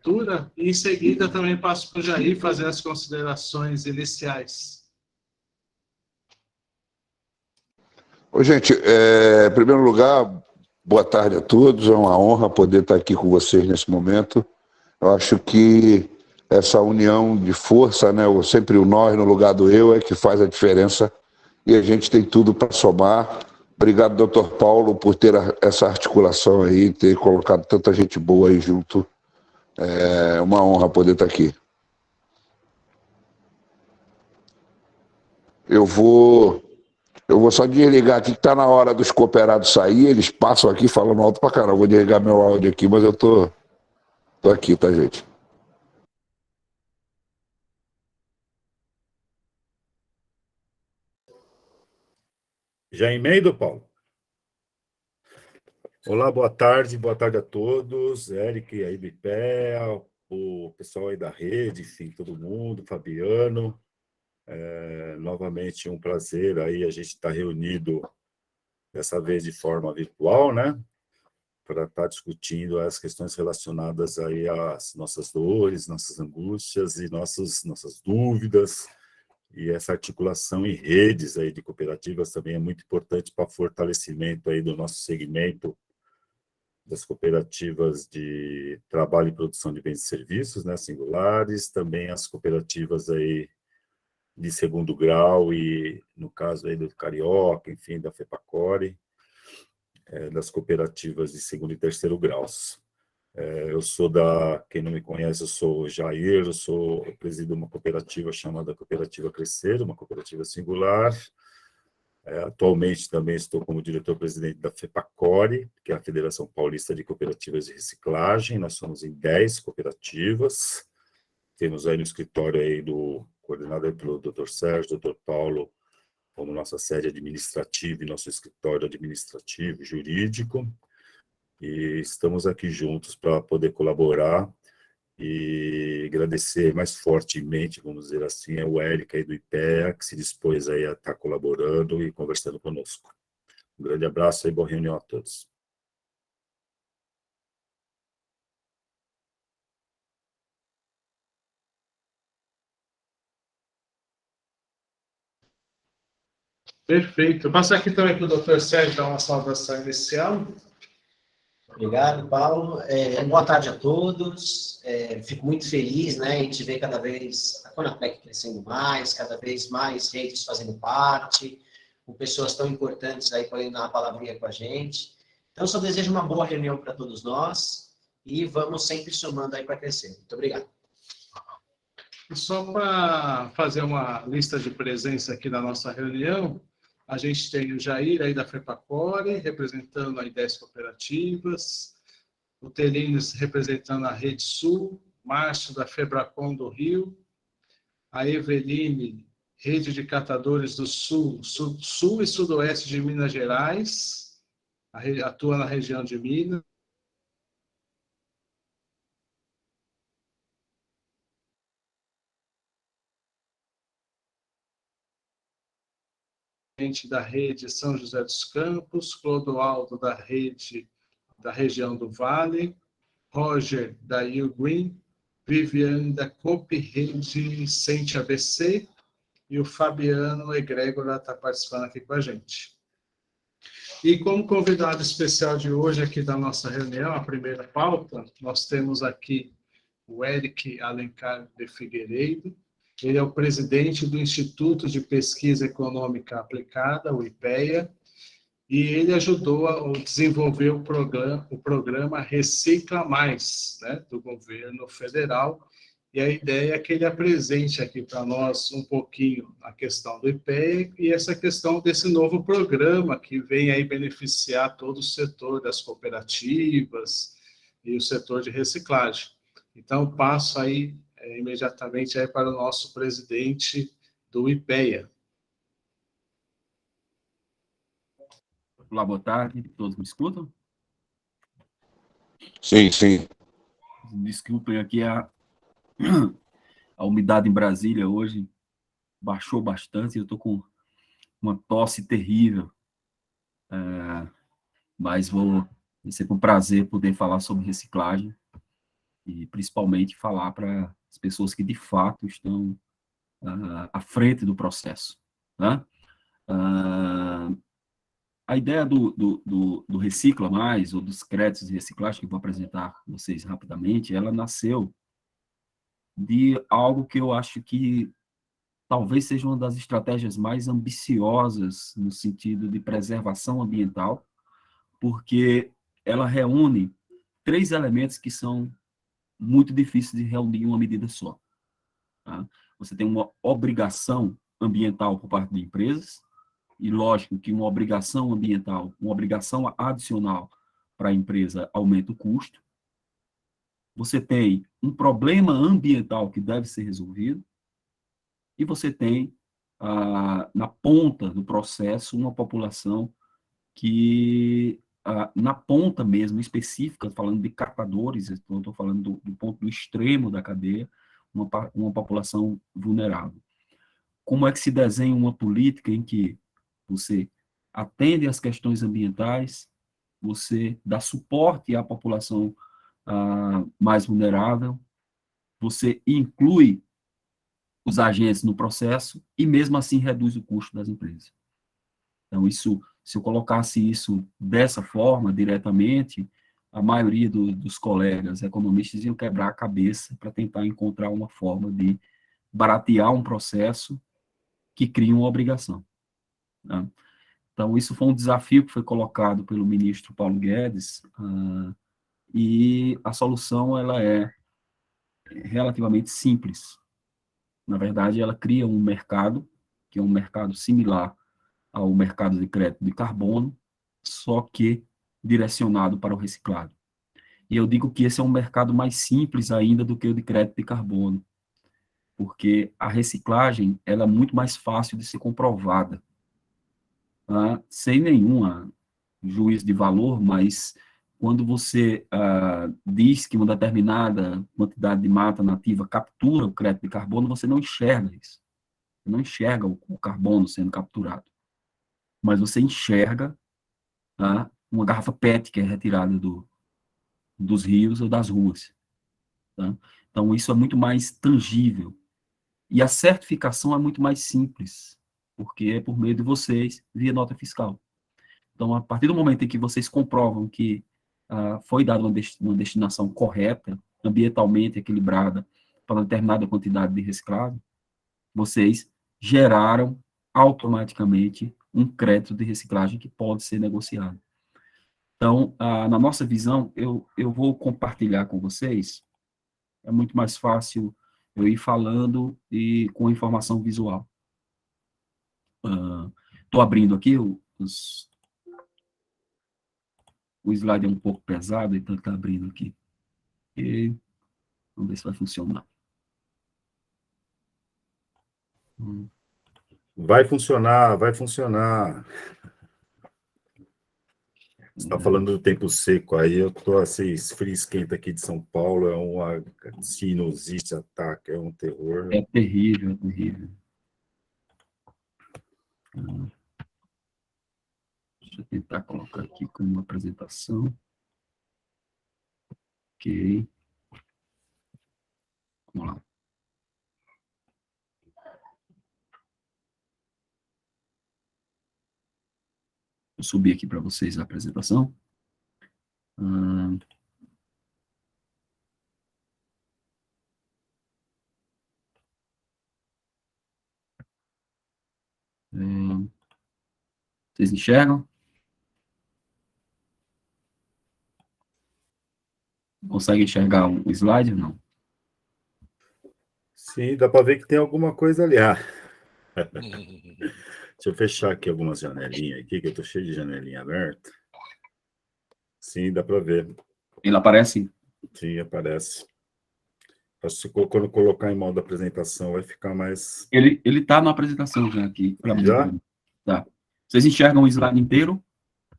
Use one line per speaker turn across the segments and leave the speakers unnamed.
abertura e, em seguida, também passo para o Jair fazer as considerações iniciais.
Ô, gente, em primeiro lugar, boa tarde a todos. É uma honra poder estar aqui com vocês nesse momento. Eu acho que essa união de força, né, sempre o nós no lugar do eu, é que faz a diferença e a gente tem tudo para somar. Obrigado, doutor Paulo, por ter essa articulação aí, ter colocado tanta gente boa aí junto. É uma honra poder estar aqui. Eu vou só desligar aqui, que está na hora dos cooperados sair, eles passam aqui falando alto pra caramba. Vou desligar meu áudio aqui, mas eu tô aqui, tá, gente?
Já emendo, Paulo? Olá, boa tarde a todos. Eric aí do IPEA, o pessoal aí da rede, enfim, todo mundo, Fabiano. Novamente um prazer aí a gente estar reunido, dessa vez de forma virtual, né? Para estar discutindo as questões relacionadas aí às nossas dores, nossas angústias e nossas dúvidas. E essa articulação em redes aí de cooperativas também é muito importante para fortalecimento aí do nosso segmento das cooperativas de trabalho e produção de bens e serviços, né, singulares, também as cooperativas aí de segundo grau e, no caso aí do Carioca, enfim, da FEPACORE, das cooperativas de segundo e terceiro graus. Eu sou quem não me conhece, eu sou o Jair, eu presido uma cooperativa chamada Cooperativa Crescer, uma cooperativa singular. Atualmente também estou como diretor-presidente da FEPACORE, que é a Federação Paulista de Cooperativas de Reciclagem. Nós somos em 10 cooperativas. Temos aí no escritório aí coordenado pelo Dr. Sérgio, Dr. Paulo, como nossa sede administrativa e nosso escritório administrativo, jurídico. E estamos aqui juntos para poder colaborar e agradecer mais fortemente, vamos dizer assim, ao Eric aí do IPEA, que se dispôs aí a estar colaborando e conversando conosco. Um grande abraço e boa reunião a todos.
Perfeito. Vou passar aqui também para o doutor Sérgio dar uma saudação inicial.
Obrigado, Paulo. Boa tarde a todos. Fico muito feliz, né? A gente vê cada vez a Conapec crescendo mais, cada vez mais redes fazendo parte, com pessoas tão importantes aí podendo dar uma palavrinha com a gente. Então, só desejo uma boa reunião para todos nós e vamos sempre somando aí para crescer. Muito obrigado.
E só para fazer uma lista de presença aqui na nossa reunião, a gente tem o Jair aí da FEPACORE, representando aí 10 cooperativas, o Telines representando a Rede Sul, Márcio da Febracom do Rio, a Eveline, Rede de Catadores do Sul e Sudoeste de Minas Gerais, atua na região de Minas. Da rede São José dos Campos, Clodoaldo da rede da região do Vale, Roger da Green, Viviane da Coop Rede Sente ABC e o Fabiano Egrégora está participando aqui com a gente. E como convidado especial de hoje aqui da nossa reunião, a primeira pauta, nós temos aqui o Eric Alencar de Figueiredo. Ele é o presidente do Instituto de Pesquisa Econômica Aplicada, o IPEA, e ele ajudou a desenvolver o programa Recicla Mais, né, do governo federal, e a ideia é que ele apresente aqui para nós um pouquinho a questão do IPEA e essa questão desse novo programa que vem aí beneficiar todo o setor das cooperativas e o setor de reciclagem. Então, passo aí imediatamente aí para o nosso presidente do IPEA.
Olá, boa tarde. Todos me escutam?
Sim, sim.
Desculpem aqui a umidade em Brasília hoje baixou bastante. Eu estou com uma tosse terrível. Mas vai ser com prazer poder falar sobre reciclagem. e principalmente falar para as pessoas que de fato estão à frente do processo, né? A ideia do Recicla Mais, ou dos créditos de reciclagem, que eu vou apresentar para vocês rapidamente, ela nasceu de algo que eu acho que talvez seja uma das estratégias mais ambiciosas no sentido de preservação ambiental, porque ela reúne 3 elementos que são muito difíceis de reunir em uma medida só. Tá? Você tem uma obrigação ambiental por parte de empresas, e lógico que uma obrigação ambiental, uma obrigação adicional para a empresa aumenta o custo. Você tem um problema ambiental que deve ser resolvido, e você tem, na ponta do processo, uma população que, na ponta mesmo, específica, falando de catadores, estou falando do ponto do extremo da cadeia, uma população vulnerável. Como é que se desenha uma política em que você atende às questões ambientais, você dá suporte à população mais vulnerável, você inclui os agentes no processo e, mesmo assim, reduz o custo das empresas. Então, isso, se eu colocasse isso dessa forma, diretamente, a maioria dos colegas economistas iam quebrar a cabeça para tentar encontrar uma forma de baratear um processo que cria uma obrigação. Né? Então, isso foi um desafio que foi colocado pelo ministro Paulo Guedes, e a solução ela é relativamente simples. Na verdade, ela cria um mercado, que é um mercado similar ao mercado de crédito de carbono, só que direcionado para o reciclado. E eu digo que esse é um mercado mais simples ainda do que o de crédito de carbono, porque a reciclagem ela é muito mais fácil de ser comprovada, tá? Sem nenhum juízo de valor, mas quando você diz que uma determinada quantidade de mata nativa captura o crédito de carbono, você não enxerga isso. Você não enxerga o carbono sendo capturado. Mas você enxerga, tá, uma garrafa PET que é retirada dos rios ou das ruas. Tá? Então, isso é muito mais tangível. E a certificação é muito mais simples, porque é por meio de vocês, via nota fiscal. Então, a partir do momento em que vocês comprovam que foi dada uma destinação correta, ambientalmente equilibrada, para uma determinada quantidade de reciclado, vocês geraram automaticamente um crédito de reciclagem que pode ser negociado. Então, na nossa visão, eu vou compartilhar com vocês, é muito mais fácil eu ir falando e com informação visual. Estou abrindo aqui o slide é um pouco pesado, então está abrindo aqui. E vamos ver se vai funcionar.
Vai funcionar, vai funcionar. Você está falando do tempo seco aí, eu estou assim, frio esquenta aqui de São Paulo, é uma sinusite, ataque, é um terror.
É terrível, é terrível. Deixa eu tentar colocar aqui como uma apresentação. Ok. Vamos lá. Vou subir aqui para vocês a apresentação. Vocês enxergam? Consegue enxergar o slide ou não?
Sim, dá para ver que tem alguma coisa ali. Deixa eu fechar aqui algumas janelinhas aqui, que eu estou cheio de janelinha aberta. Sim, dá para ver.
Ele aparece?
Sim, aparece. Acho que quando colocar em modo apresentação vai ficar mais...
Ele está na apresentação já aqui.
Já?
Tá. Vocês enxergam o slide inteiro?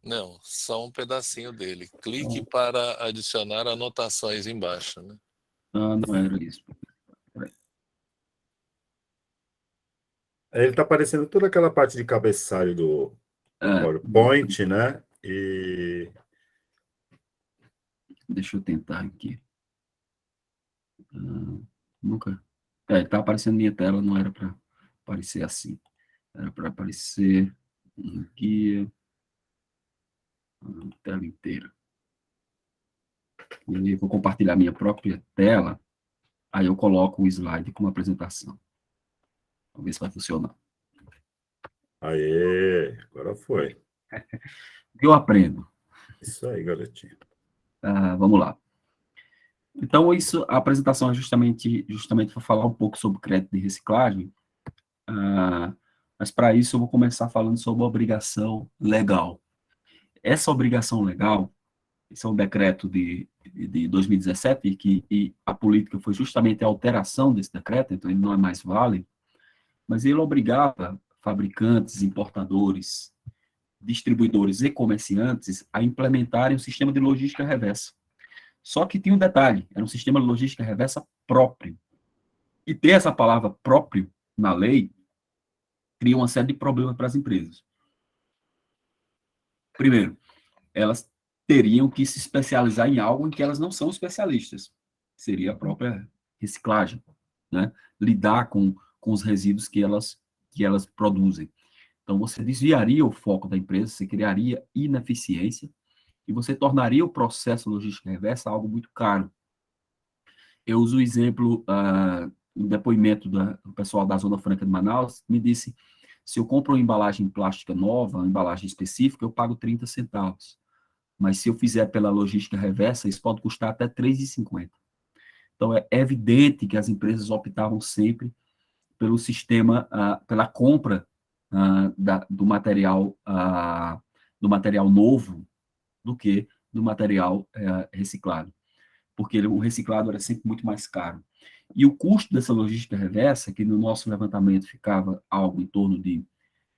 Não, só um pedacinho dele. Clique para adicionar anotações embaixo, né?
Não era isso.
Ele está aparecendo toda aquela parte de cabeçalho do PowerPoint, né? E...
Deixa eu tentar aqui. Nunca. Tá aparecendo minha tela, não era para aparecer assim. Era para aparecer um guia, a tela inteira. E aí eu vou compartilhar minha própria tela, aí eu coloco o slide como apresentação. Vamos ver se vai funcionar.
Aê, agora foi.
O que eu aprendo?
Isso aí, garotinho.
Vamos lá. Então, a apresentação é justamente para falar um pouco sobre crédito de reciclagem, mas para isso eu vou começar falando sobre a obrigação legal. Essa obrigação legal, esse é um decreto de 2017, e a política foi justamente a alteração desse decreto, então ele não é mais válido, mas ele obrigava fabricantes, importadores, distribuidores e comerciantes a implementarem um sistema de logística reversa. Só que tinha um detalhe, era um sistema de logística reversa próprio. E ter essa palavra próprio na lei cria uma série de problemas para as empresas. Primeiro, elas teriam que se especializar em algo em que elas não são especialistas. Seria a própria reciclagem, né? Lidar com os resíduos que elas produzem. Então, você desviaria o foco da empresa, você criaria ineficiência e você tornaria o processo logístico reversa algo muito caro. Eu uso o exemplo, um depoimento do pessoal da Zona Franca de Manaus, me disse, se eu compro uma embalagem plástica nova, uma embalagem específica, eu pago 30 centavos. Mas se eu fizer pela logística reversa, isso pode custar até R$ 3,50. Então, é evidente que as empresas optavam sempre pelo sistema, pela compra do material novo do que do material reciclado, porque o reciclado era sempre muito mais caro. E o custo dessa logística reversa, que no nosso levantamento ficava algo em torno de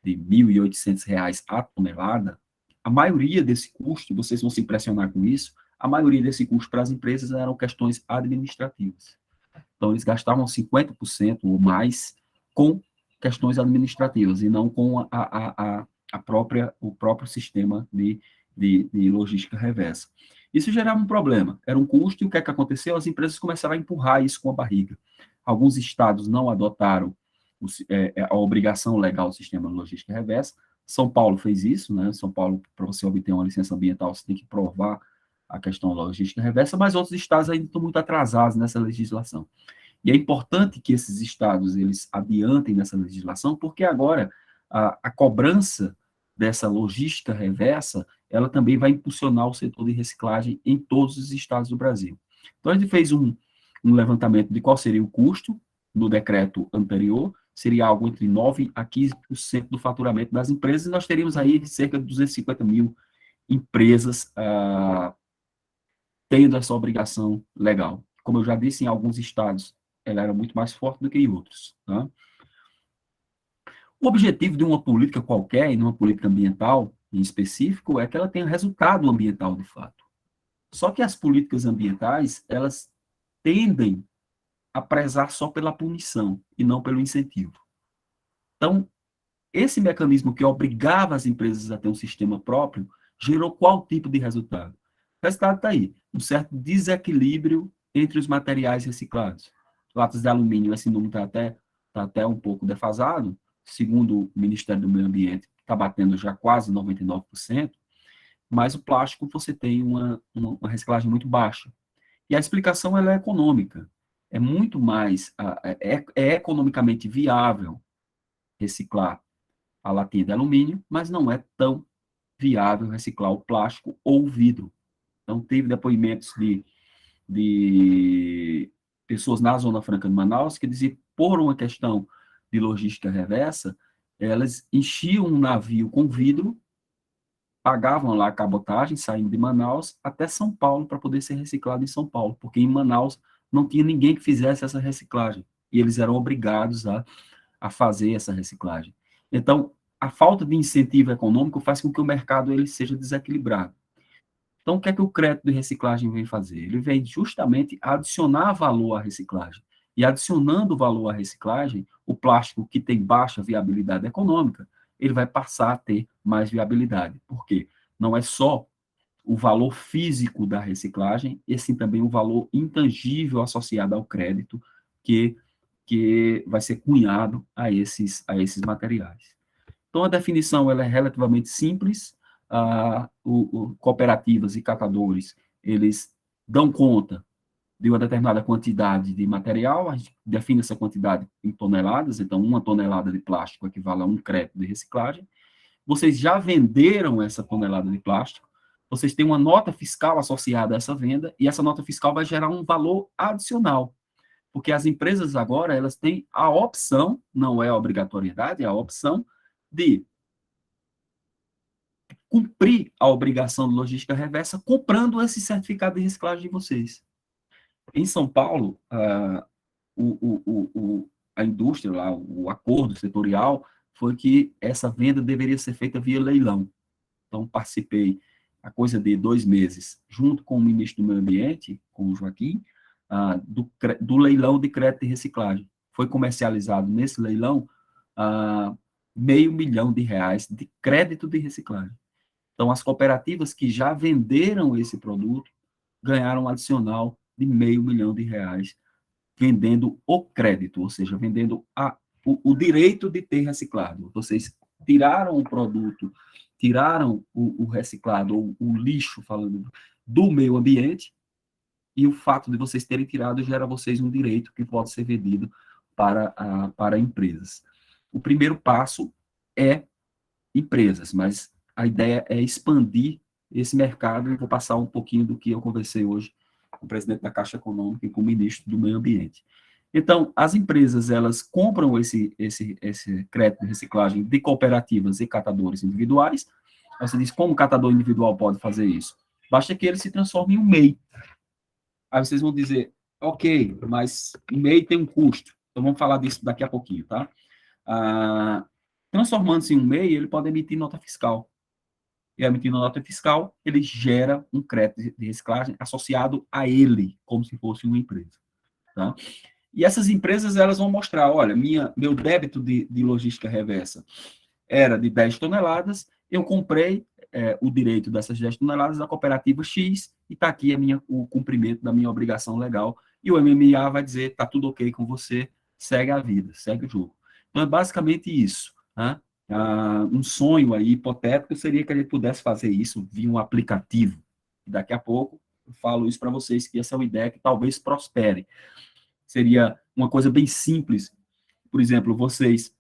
R$ 1.800 a tonelada, a maioria desse custo, vocês vão se impressionar com isso, a maioria desse custo para as empresas eram questões administrativas. Então, eles gastavam 50% ou mais com questões administrativas e não com o próprio sistema de logística reversa. Isso gerava um problema, era um custo, e o que é que aconteceu? As empresas começaram a empurrar isso com a barriga. Alguns estados não adotaram a obrigação legal do sistema de logística reversa. São Paulo fez isso, né? São Paulo, para você obter uma licença ambiental, você tem que provar a questão da logística reversa, mas outros estados ainda estão muito atrasados nessa legislação. E é importante que esses estados eles adiantem nessa legislação, porque agora a cobrança dessa logística reversa, ela também vai impulsionar o setor de reciclagem em todos os estados do Brasil. Então, a gente fez um levantamento de qual seria o custo no decreto anterior, seria algo entre 9% a 15% do faturamento das empresas, e nós teríamos aí cerca de 250 mil empresas tendo essa obrigação legal. Como eu já disse, em alguns estados ela era muito mais forte do que em outros. Tá? O objetivo de uma política qualquer, e de uma política ambiental em específico, é que ela tenha resultado ambiental de fato. Só que as políticas ambientais, elas tendem a prezar só pela punição e não pelo incentivo. Então, esse mecanismo que obrigava as empresas a ter um sistema próprio, gerou qual tipo de resultado? O resultado está aí, um certo desequilíbrio entre os materiais reciclados. Latas de alumínio, esse número está até um pouco defasado, segundo o Ministério do Meio Ambiente, está batendo já quase 99%, mas o plástico você tem uma reciclagem muito baixa. E a explicação ela é econômica. É muito mais, é economicamente viável reciclar a latinha de alumínio, mas não é tão viável reciclar o plástico ou o vidro. Então, teve depoimentos de pessoas na Zona Franca de Manaus que diziam, por uma questão de logística reversa, elas enchiam um navio com vidro, pagavam lá a cabotagem, saindo de Manaus até São Paulo para poder ser reciclado em São Paulo, porque em Manaus não tinha ninguém que fizesse essa reciclagem, e eles eram obrigados a fazer essa reciclagem. Então, a falta de incentivo econômico faz com que o mercado ele seja desequilibrado. Então, o que é que o crédito de reciclagem vem fazer? Ele vem justamente adicionar valor à reciclagem. E adicionando valor à reciclagem, o plástico que tem baixa viabilidade econômica, ele vai passar a ter mais viabilidade. Por quê? Não é só o valor físico da reciclagem e, assim, também o valor intangível associado ao crédito que vai ser cunhado a esses materiais. Então, a definição ela é relativamente simples. Cooperativas e catadores, eles dão conta de uma determinada quantidade de material, a gente define essa quantidade em toneladas, então 1 tonelada de plástico equivale a 1 crédito de reciclagem. Vocês já venderam essa tonelada de plástico, vocês têm uma nota fiscal associada a essa venda, e essa nota fiscal vai gerar um valor adicional, porque as empresas agora, elas têm a opção, não é a obrigatoriedade, é a opção de cumprir a obrigação de logística reversa comprando esse certificado de reciclagem de vocês. Em São Paulo, a indústria, lá, o acordo setorial, foi que essa venda deveria ser feita via leilão. Então, participei, há coisa de 2 meses, junto com o ministro do Meio Ambiente, com o Joaquim, do leilão de crédito de reciclagem. Foi comercializado nesse leilão R$ 500 mil de crédito de reciclagem. Então, as cooperativas que já venderam esse produto ganharam um adicional de R$ 500 mil vendendo o crédito, ou seja, vendendo o direito de ter reciclado. Vocês tiraram o produto, tiraram o reciclado, ou o lixo, falando, do meio ambiente, e o fato de vocês terem tirado gera a vocês um direito que pode ser vendido para empresas. O primeiro passo é empresas, mas a ideia é expandir esse mercado, e vou passar um pouquinho do que eu conversei hoje com o presidente da Caixa Econômica e com o ministro do Meio Ambiente. Então, as empresas, elas compram esse crédito de reciclagem de cooperativas e catadores individuais. Você diz, como o catador individual pode fazer isso? Basta que ele se transforme em um MEI. Aí vocês vão dizer, ok, mas o MEI tem um custo. Então, vamos falar disso daqui a pouquinho, tá? Transformando-se em um MEI, ele pode emitir nota fiscal. E emitindo nota fiscal, ele gera um crédito de reciclagem associado a ele, como se fosse uma empresa. Tá? E essas empresas, elas vão mostrar, olha, meu débito de logística reversa era de 10 toneladas, eu comprei o direito dessas 10 toneladas da cooperativa X, e está aqui o cumprimento da minha obrigação legal, e o MMA vai dizer, está tudo ok com você, segue a vida, segue o jogo. Então, é basicamente isso, né? Um sonho aí hipotético seria que a gente pudesse fazer isso via um aplicativo. Daqui a pouco eu falo isso para vocês, que essa é uma ideia que talvez prospere. Seria uma coisa bem simples. Por exemplo, vocês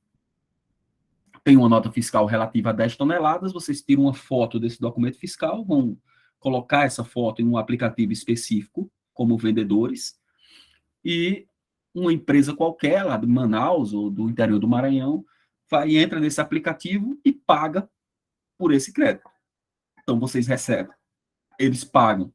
têm uma nota fiscal relativa a 10 toneladas, vocês tiram uma foto desse documento fiscal, vão colocar essa foto em um aplicativo específico, como vendedores, e uma empresa qualquer, lá de Manaus ou do interior do Maranhão, entra nesse aplicativo e paga por esse crédito. Então, vocês recebem, eles pagam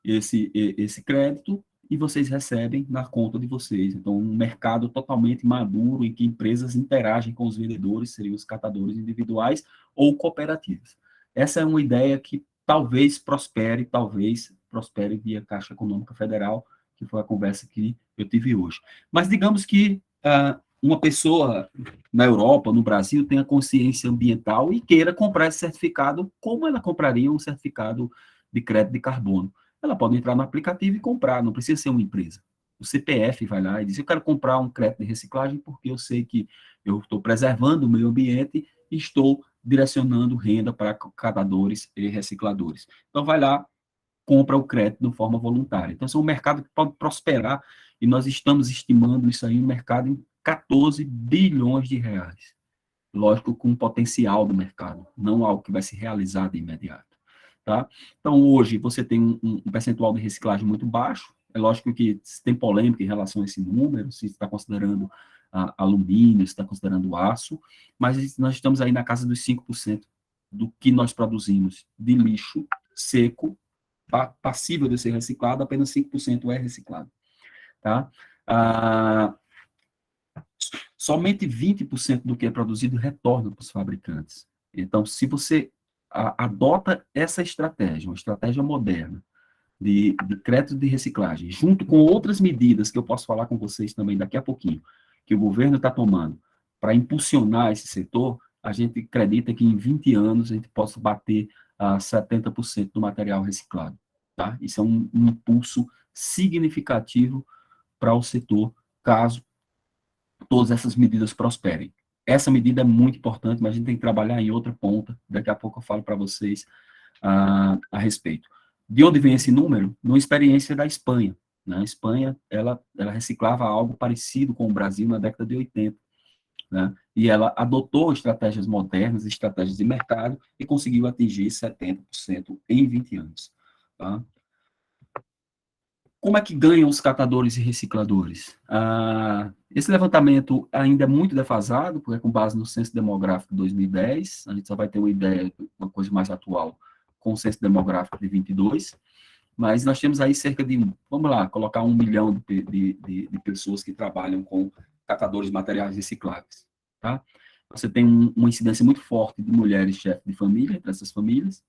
esse crédito e vocês recebem na conta de vocês. Então, um mercado totalmente maduro em que empresas interagem com os vendedores, seriam os catadores individuais ou cooperativas. Essa é uma ideia que talvez prospere via Caixa Econômica Federal, que foi a conversa que eu tive hoje. Mas digamos que uma pessoa na Europa, no Brasil, tenha consciência ambiental e queira comprar esse certificado, como ela compraria um certificado de crédito de carbono? Ela pode entrar no aplicativo e comprar, não precisa ser uma empresa. O CPF vai lá e diz, eu quero comprar um crédito de reciclagem porque eu sei que eu estou preservando o meio ambiente e estou direcionando renda para catadores e recicladores. Então, vai lá, compra o crédito de forma voluntária. Então, esse é um mercado que pode prosperar e nós estamos estimando isso aí, um mercado em 14 bilhões de reais. Lógico, com o potencial do mercado, não algo que vai se realizar de imediato. Tá? Então, hoje, você tem um percentual de reciclagem muito baixo. É lógico que tem polêmica em relação a esse número, se está considerando alumínio, se está considerando aço, mas nós estamos aí na casa dos 5% do que nós produzimos de lixo seco, passível de ser reciclado, apenas 5% é reciclado. Tá? Somente 20% do que é produzido retorna para os fabricantes. Então, se você adota essa estratégia, uma estratégia moderna de crédito de reciclagem, junto com outras medidas que eu posso falar com vocês também daqui a pouquinho, que o governo está tomando para impulsionar esse setor, a gente acredita que em 20 anos a gente possa bater a 70% do material reciclado. Tá? Isso é um impulso significativo para o setor, caso todas essas medidas prosperem. Essa medida é muito importante, mas a gente tem que trabalhar em outra ponta. Daqui a pouco eu falo para vocês a respeito. De onde vem esse número? Numa experiência da Espanha. Né? A Espanha, ela reciclava algo parecido com o Brasil na década de 80. Né? E ela adotou estratégias modernas, estratégias de mercado, e conseguiu atingir 70% em 20 anos. Tá? Como é que ganham os catadores e recicladores? Esse levantamento ainda é muito defasado, porque é com base no Censo Demográfico de 2010, a gente só vai ter uma ideia, uma coisa mais atual, com o Censo Demográfico de 22, mas nós temos aí cerca de, vamos lá, colocar 1 milhão de pessoas que trabalham com catadores de materiais recicláveis. Tá? Você tem uma incidência muito forte de mulheres chefes de família, entre essas famílias,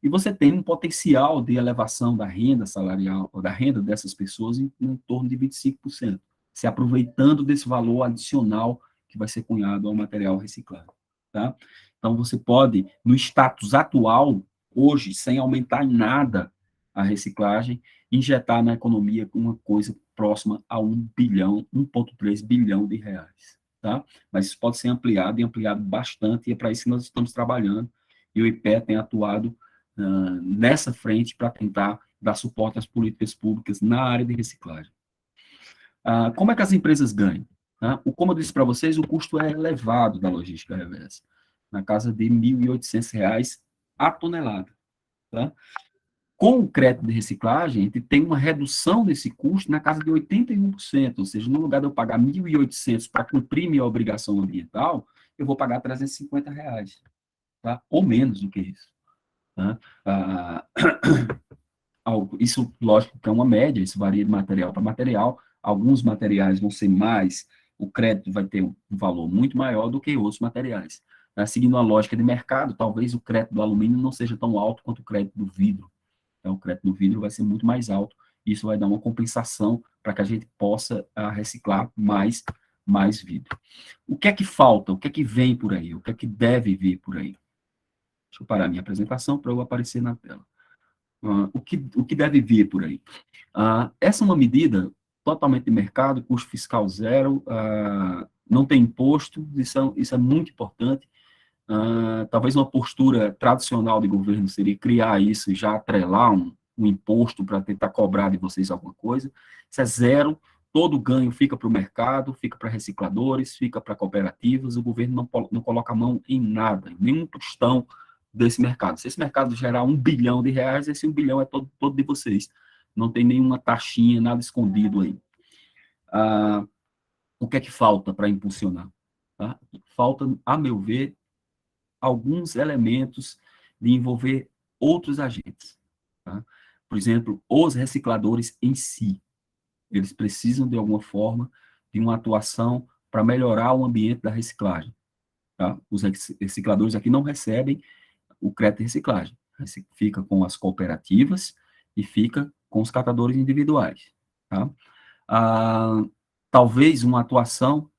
e você tem um potencial de elevação da renda salarial, ou da renda dessas pessoas em torno de 25%, se aproveitando desse valor adicional que vai ser cunhado ao material reciclado. Tá? Então, você pode, no status atual, hoje, sem aumentar em nada a reciclagem, injetar na economia uma coisa próxima a 1 bilhão, 1,3 bilhão de reais. Tá? Mas isso pode ser ampliado, e ampliado bastante, e é para isso que nós estamos trabalhando, e o IPE tem atuado nessa frente para tentar dar suporte às políticas públicas na área de reciclagem. Como é que as empresas ganham? Tá? Como eu disse para vocês, o custo é elevado da logística reversa, na casa de R$ 1.800 a tonelada. Tá? Com o crédito de reciclagem, a gente tem uma redução desse custo na casa de 81%, ou seja, no lugar de eu pagar R$ 1.800 para cumprir minha obrigação ambiental, eu vou pagar R$ 350, tá? Ou menos do que isso. Né? Isso, lógico, que é uma média, isso varia de material para material. Alguns materiais vão ser mais, o crédito vai ter um valor muito maior do que outros materiais. Seguindo uma lógica de mercado, talvez o crédito do alumínio não seja tão alto quanto o crédito do vidro. Então, o crédito do vidro vai ser muito mais alto, e isso vai dar uma compensação para que a gente possa reciclar mais vidro. O que é que falta? O que é que vem por aí? O que é que deve vir por aí? Deixa eu parar minha apresentação para eu aparecer na tela. O que deve vir por aí? Essa é uma medida totalmente de mercado, custo fiscal zero, não tem imposto, isso é muito importante. Talvez uma postura tradicional de governo seria criar isso e já atrelar um imposto para tentar cobrar de vocês alguma coisa. Isso é zero, todo ganho fica para o mercado, fica para recicladores, fica para cooperativas, o governo não coloca a mão em nada, em nenhum tostão desse mercado. Se esse mercado gerar R$ 1 bilhão, esse 1 bilhão é todo de vocês. Não tem nenhuma taxinha, nada escondido aí. O que é que falta para impulsionar? Tá? Falta, a meu ver, alguns elementos de envolver outros agentes. Tá? Por exemplo, os recicladores em si. Eles precisam, de alguma forma, de uma atuação para melhorar o ambiente da reciclagem. Tá? Os recicladores aqui não recebem o crédito de reciclagem. Fica com as cooperativas e fica com os catadores individuais. Tá? Talvez uma atuação,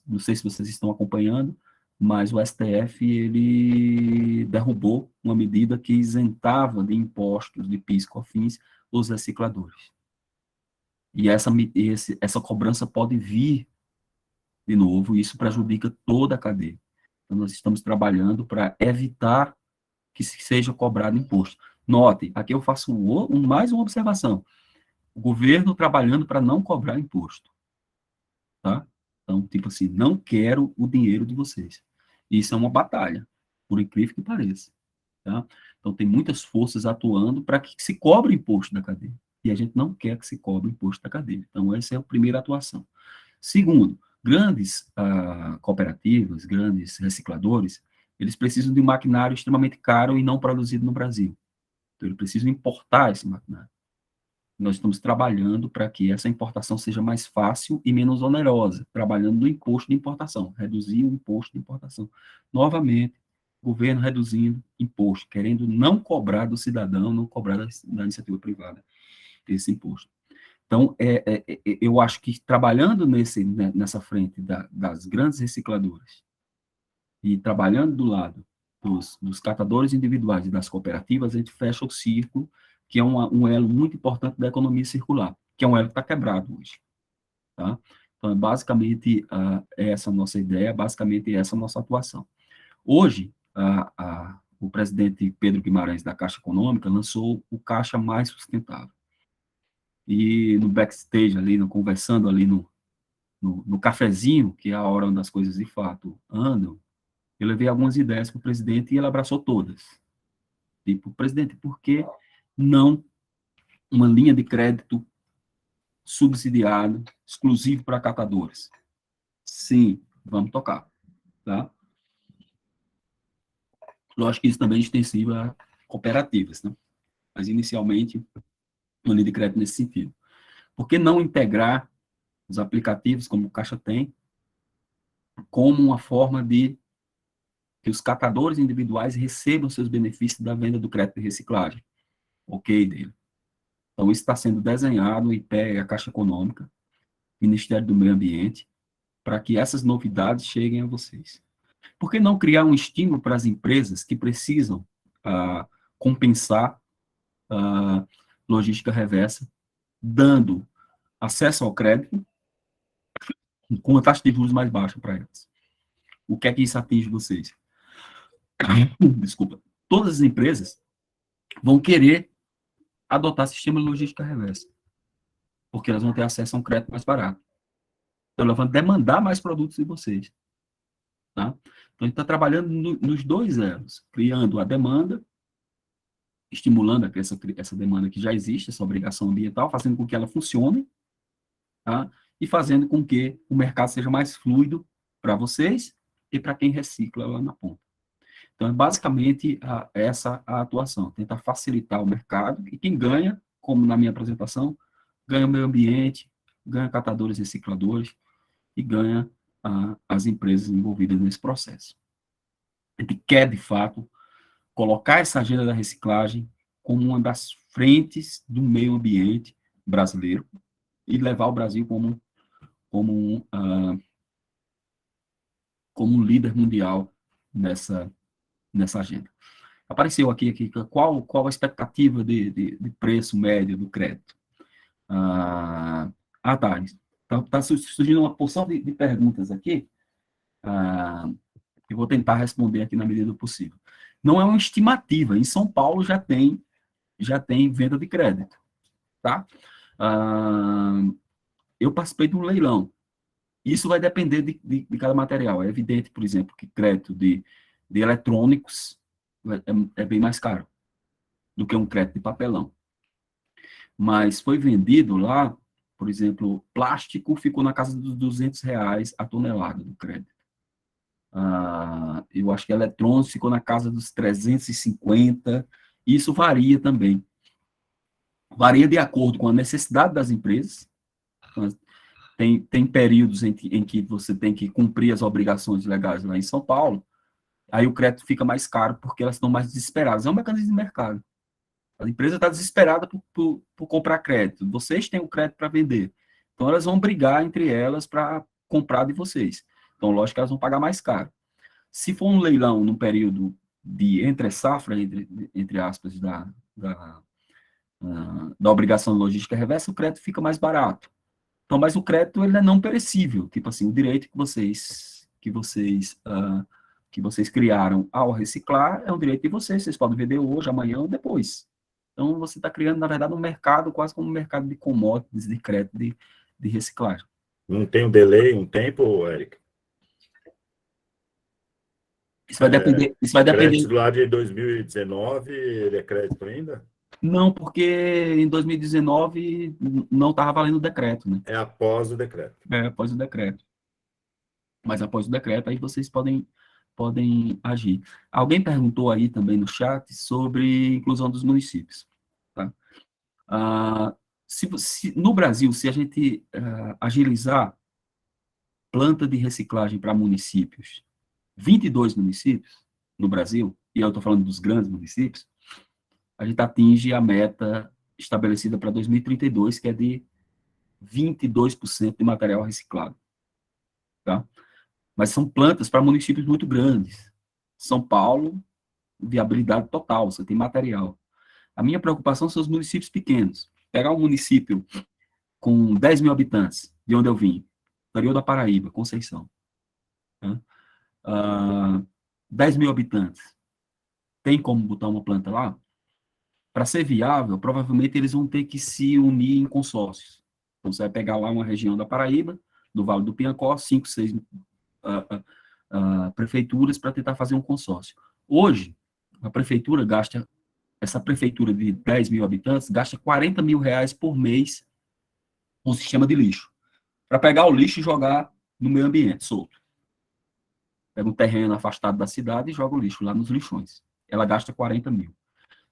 não sei se vocês estão acompanhando, mas o STF ele derrubou uma medida que isentava de impostos de PIS e COFINS os recicladores. E essa cobrança pode vir de novo, e isso prejudica toda a cadeia. Então, nós estamos trabalhando para evitar que seja cobrado imposto. Note, aqui eu faço mais uma observação. O governo trabalhando para não cobrar imposto. Tá? Então, tipo assim, não quero o dinheiro de vocês. Isso é uma batalha, por incrível que pareça. Tá? Então, tem muitas forças atuando para que se cobre imposto da cadeia. E a gente não quer que se cobre imposto da cadeia. Então, essa é a primeira atuação. Segundo, grandes cooperativas, grandes recicladores, eles precisam de um maquinário extremamente caro e não produzido no Brasil. Então, eles precisam importar esse maquinário. Nós estamos trabalhando para que essa importação seja mais fácil e menos onerosa, trabalhando no imposto de importação, reduzir o imposto de importação. Novamente, o governo reduzindo imposto, querendo não cobrar do cidadão, não cobrar da iniciativa privada esse imposto. Então, eu acho que trabalhando nessa frente das grandes recicladoras e trabalhando do lado dos catadores individuais e das cooperativas, a gente fecha o ciclo, que é um elo muito importante da economia circular, que é um elo que está quebrado hoje. Tá? Então, basicamente, essa é a nossa ideia, basicamente essa é a nossa atuação. Hoje, o presidente Pedro Guimarães, da Caixa Econômica, lançou o Caixa Mais Sustentável. E no backstage, ali, conversando ali no cafezinho, que é a hora onde as coisas de fato andam, eu levei algumas ideias para o presidente e ele abraçou todas. Tipo, presidente, por que não uma linha de crédito subsidiado, exclusivo para catadores? Sim, vamos tocar, tá? Lógico que isso também é extensivo a cooperativas, né? Mas, inicialmente, uma linha de crédito nesse sentido. Por que não integrar os aplicativos, como o Caixa tem, como uma forma de que os catadores individuais recebam seus benefícios da venda do crédito de reciclagem? Ok dele. Então, isso está sendo desenhado em pé a Caixa Econômica, Ministério do Meio Ambiente, para que essas novidades cheguem a vocês. Por que não criar um estímulo para as empresas que precisam compensar a logística reversa, dando acesso ao crédito com uma taxa de juros mais baixa para elas? O que é que isso atinge vocês? Desculpa. Todas as empresas vão querer adotar sistema de logística reversa, porque elas vão ter acesso a um crédito mais barato. Então, elas vão demandar mais produtos de vocês. Tá? Então, a gente está trabalhando nos dois elos, criando a demanda, estimulando essa demanda que já existe, essa obrigação ambiental, fazendo com que ela funcione, tá? E fazendo com que o mercado seja mais fluido para vocês e para quem recicla lá na ponta. Então, é basicamente essa a atuação, tentar facilitar o mercado, e quem ganha, como na minha apresentação, ganha o meio ambiente, ganha catadores e recicladores, e ganha as empresas envolvidas nesse processo. A gente quer, de fato, colocar essa agenda da reciclagem como uma das frentes do meio ambiente brasileiro e levar o Brasil como um líder mundial nessa agenda. Apareceu aqui qual a expectativa de preço médio do crédito. Tá. Está surgindo uma porção de perguntas aqui, eu vou tentar responder aqui na medida do possível. Não é uma estimativa. Em São Paulo já tem venda de crédito, tá? Eu participei de um leilão. Isso vai depender de cada material. É evidente, por exemplo, que crédito de eletrônicos é bem mais caro do que um crédito de papelão. Mas foi vendido lá, por exemplo, plástico ficou na casa dos R$200 a tonelada do crédito. Eu acho que eletrônicos ficou na casa dos 350, isso varia também. Varia de acordo com a necessidade das empresas. Tem períodos em que você tem que cumprir as obrigações legais lá em São Paulo, aí o crédito fica mais caro porque elas estão mais desesperadas. É um mecanismo de mercado. A empresa está desesperada por comprar crédito. Vocês têm o crédito para vender. Então, elas vão brigar entre elas para comprar de vocês. Então, lógico que elas vão pagar mais caro. Se for um leilão num período de entre-safra, entre aspas, da obrigação de logística reversa, o crédito fica mais barato. Então, mas o crédito ele é não perecível. Tipo assim, o direito que vocês criaram ao reciclar é um direito de vocês podem vender hoje, amanhã ou depois. Então, você está criando, na verdade, um mercado quase como um mercado de commodities, de crédito, de reciclagem.
Não tem um delay, um tempo, Eric?
Isso vai depender.
Crédito lá de 2019, ele é crédito ainda?
Não, porque em 2019 não estava valendo o decreto, né?
É após o decreto.
É, após o decreto. Mas após o decreto, aí vocês podem agir. Alguém perguntou aí também no chat sobre inclusão dos municípios. Tá? No Brasil, se a gente agilizar planta de reciclagem para municípios, 22 municípios no Brasil, e eu estou falando dos grandes municípios, a gente atinge a meta estabelecida para 2032, que é de 22% de material reciclado. Tá? Mas são plantas para municípios muito grandes. São Paulo viabilidade total, você tem material. A minha preocupação são os municípios pequenos. Pegar um município com 10 mil habitantes, de onde eu vim, interior da Paraíba, Conceição. Né? 10 mil habitantes. Tem como botar uma planta lá? Para ser viável, provavelmente eles vão ter que se unir em consórcios. Então, você vai pegar lá uma região da Paraíba, do Vale do Piancó, 5, 6 prefeituras para tentar fazer um consórcio. Hoje, a prefeitura gasta, essa prefeitura de 10 mil habitantes, gasta 40 mil reais por mês com sistema de lixo, para pegar o lixo e jogar no meio ambiente, solto. Pega um terreno afastado da cidade e joga o lixo lá nos lixões. Ela gasta 40 mil.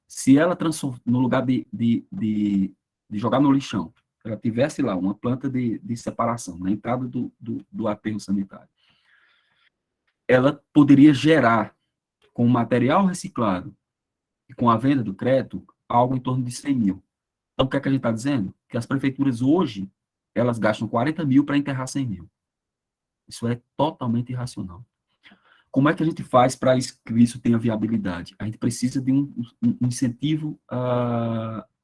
Se ela, no lugar de jogar no lixão, ela tivesse lá uma planta de separação na entrada do aterro sanitário, ela poderia gerar, com material reciclado e com a venda do crédito, algo em torno de 100 mil. Então, o que é que a gente está dizendo? Que as prefeituras hoje, elas gastam 40 mil para enterrar 100 mil. Isso é totalmente irracional. Como é que a gente faz para que isso tenha viabilidade? A gente precisa de um incentivo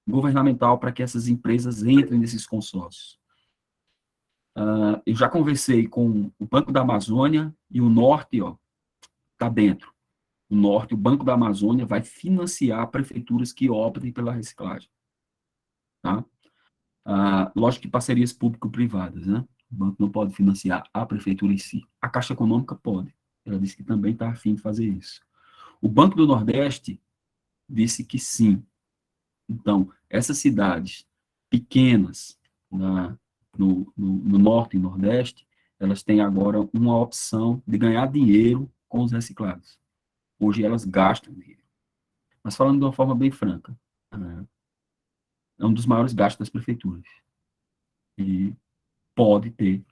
governamental para que essas empresas entrem nesses consórcios. Eu já conversei com o Banco da Amazônia e o Norte, está dentro. O Norte, o Banco da Amazônia, vai financiar prefeituras que optem pela reciclagem. Tá? Lógico que parcerias público-privadas, né? O banco não pode financiar a prefeitura em si. A Caixa Econômica pode. Ela disse que também está a fim de fazer isso. O Banco do Nordeste disse que sim. Então, essas cidades pequenas no Norte e Nordeste, elas têm agora uma opção de ganhar dinheiro com os reciclados. Hoje elas gastam dinheiro. Mas falando de uma forma bem franca, é um dos maiores gastos das prefeituras. E pode ter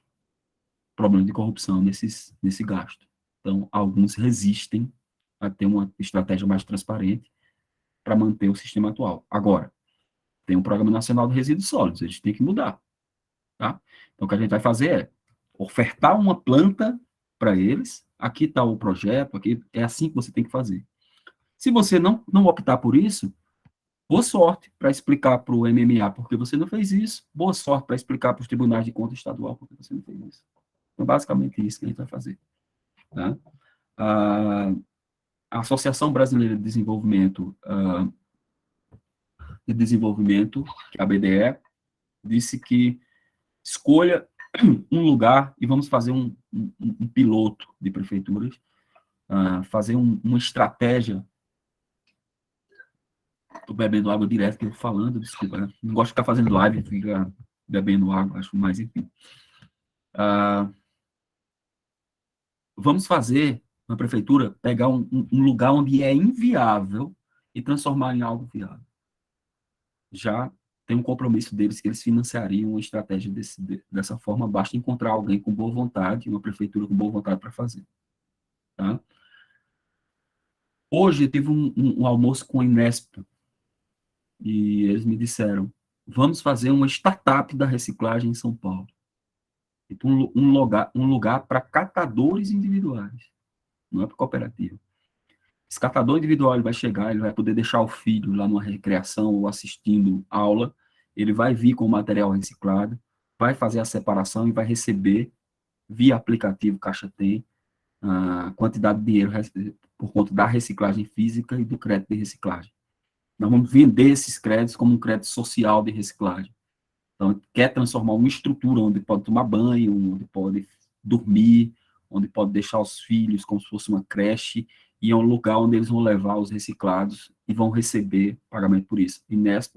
problema de corrupção nesse gasto. Então, alguns resistem a ter uma estratégia mais transparente para manter o sistema atual. Agora, tem um Programa Nacional de Resíduos Sólidos, a gente tem que mudar. Tá? Então, o que a gente vai fazer é ofertar uma planta para eles, aqui está o projeto, aqui é assim que você tem que fazer. Se você não optar por isso, boa sorte para explicar para o MMA por que você não fez isso, boa sorte para explicar para os tribunais de conta estadual por que você não fez isso. Então, basicamente, isso que a gente vai fazer. Tá? A Associação Brasileira de Desenvolvimento, que é a BDE, disse que escolha um lugar e vamos fazer um piloto de prefeituras, fazer uma estratégia. Estou bebendo água direto, que eu falando, desculpa, né? Não gosto de ficar fazendo live, ficar bebendo água, acho mais, enfim. Vamos fazer na prefeitura, pegar um lugar onde é inviável e transformar em algo viável. Já tem um compromisso deles que eles financiariam uma estratégia dessa forma, basta encontrar alguém com boa vontade, uma prefeitura com boa vontade para fazer. Tá? Hoje eu tive um almoço com a Inesp e eles me disseram, vamos fazer uma startup da reciclagem em São Paulo. Então, um lugar para catadores individuais, não é para cooperativa. Esse catador individual ele vai chegar, ele vai poder deixar o filho lá numa recreação ou assistindo aula, ele vai vir com o material reciclado, vai fazer a separação e vai receber, via aplicativo Caixa Tem, a quantidade de dinheiro por conta da reciclagem física e do crédito de reciclagem. Nós vamos vender esses créditos como um crédito social de reciclagem. Então, quer transformar uma estrutura onde pode tomar banho, onde pode dormir, onde pode deixar os filhos como se fosse uma creche, e é um lugar onde eles vão levar os reciclados e vão receber pagamento por isso. E Inesp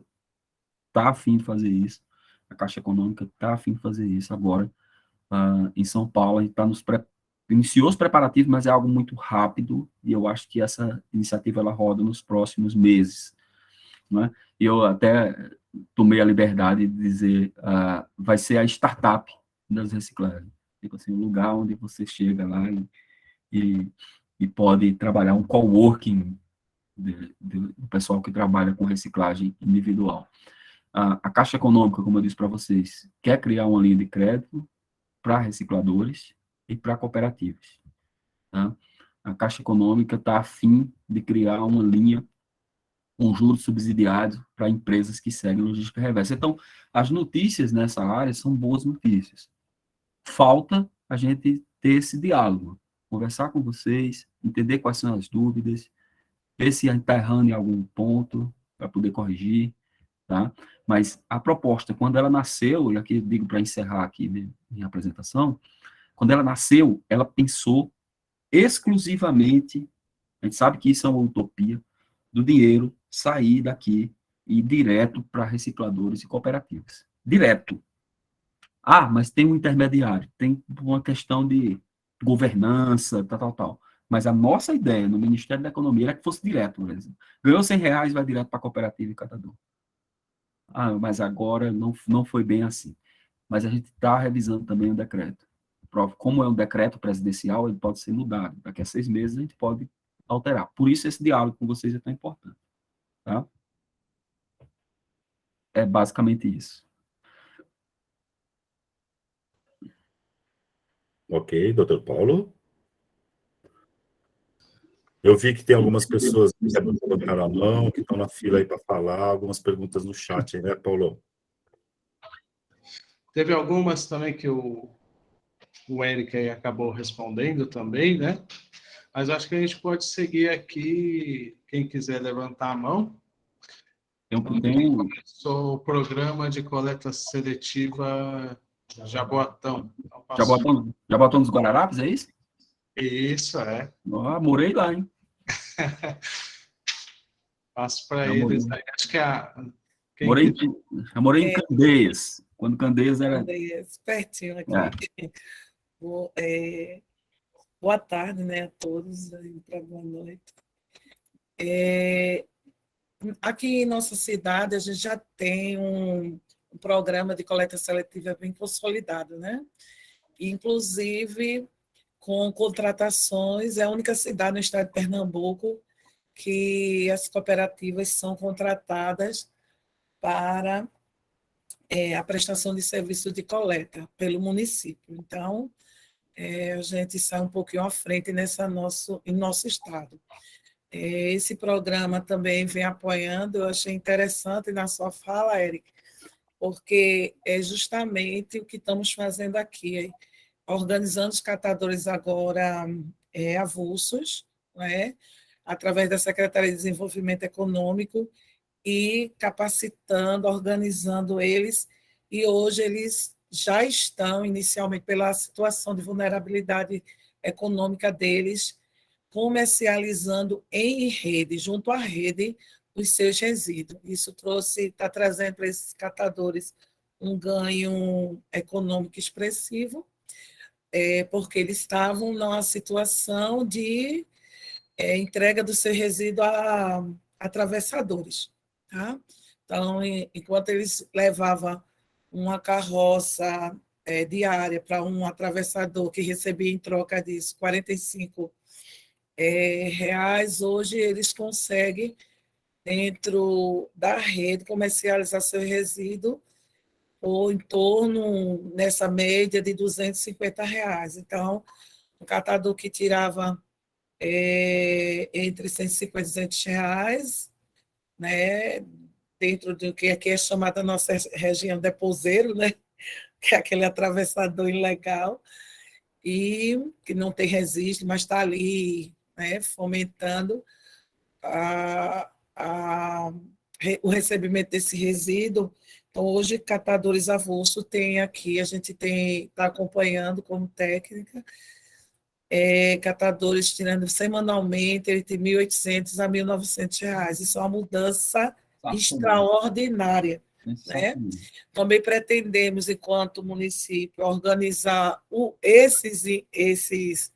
está a fim de fazer isso, a Caixa Econômica está a fim de fazer isso agora. Em São Paulo, a gente iniciou os preparativos, mas é algo muito rápido, e eu acho que essa iniciativa ela roda nos próximos meses. Né? E eu até tomei a liberdade de dizer, vai ser a startup das reciclagens. Tipo assim, um lugar onde você chega lá e pode trabalhar um coworking do pessoal que trabalha com reciclagem individual. A Caixa Econômica, como eu disse para vocês, quer criar uma linha de crédito para recicladores e para cooperativas. Tá? a Caixa Econômica está a fim de criar uma linha com juros subsidiados para empresas que seguem logística reversa. Então, as notícias nessa área são boas notícias. Falta a gente ter esse diálogo, conversar com vocês, entender quais são as dúvidas, ver se está errando em algum ponto, para poder corrigir, tá? Mas a proposta, quando ela nasceu, e aqui eu digo para encerrar aqui minha apresentação, quando ela nasceu, ela pensou exclusivamente, a gente sabe que isso é uma utopia, do dinheiro sair daqui e ir direto para recicladores e cooperativas. Direto. Ah, mas tem um intermediário, tem uma questão de governança, tal. Mas a nossa ideia no Ministério da Economia era que fosse direto, por exemplo. Ganhou R$100, vai direto para a cooperativa e catador. Ah, mas agora não foi bem assim. Mas a gente está revisando também o decreto. Como é um decreto presidencial, ele pode ser mudado. Daqui a 6 meses a gente pode alterar. Por isso esse diálogo com vocês é tão importante. Tá? É basicamente isso.
Ok, doutor Paulo. Eu vi que tem algumas pessoas que colocaram a mão, que estão na fila aí para falar, algumas perguntas no chat, né, Paulo?
Teve algumas também que o Eric aí acabou respondendo também, né? Mas acho que a gente pode seguir aqui, quem quiser levantar a mão. Começou o programa de coleta seletiva Jaboatão. Então,
Jaboatão dos Guararapes, é isso?
Isso, é.
Ah, morei lá, hein?
Passo para eles aí. Acho que
eu morei em Candeias, quando Candeias era...
Candeias, pertinho aqui. Boa tarde, né, a todos, boa noite. Aqui em nossa cidade, a gente já tem um programa de coleta seletiva bem consolidado, né? Inclusive, com contratações, é a única cidade no estado de Pernambuco que as cooperativas são contratadas para a prestação de serviço de coleta pelo município. Então, a gente sai um pouquinho à frente em nosso estado. Esse programa também vem apoiando, eu achei interessante na sua fala, Eric, porque é justamente o que estamos fazendo aqui, organizando os catadores agora avulsos, né, através da Secretaria de Desenvolvimento Econômico, e capacitando, organizando eles, e hoje eles já estão, inicialmente, pela situação de vulnerabilidade econômica deles, comercializando em rede, junto à rede, os seus resíduos. Isso está trazendo para esses catadores um ganho econômico expressivo, porque eles estavam numa situação de entrega do seu resíduo a atravessadores. Tá? Então, enquanto eles levavam uma carroça diária para um atravessador que recebia em troca disso R$45, hoje eles conseguem, dentro da rede, comercializar seu resíduo ou em torno, nessa média, de R$250. Então, um catador que tirava entre R$150 e R$200, né, dentro do que aqui é chamada nossa região deposeiro, né, que é aquele atravessador ilegal, e que não tem registro, mas está ali, né, fomentando o recebimento desse resíduo. Então, hoje, catadores avulsos tem aqui, a gente está acompanhando como técnica, catadores tirando semanalmente entre R$1.800 a R$1.900. Isso é uma mudança extraordinária. Né? Também pretendemos, enquanto município, organizar esses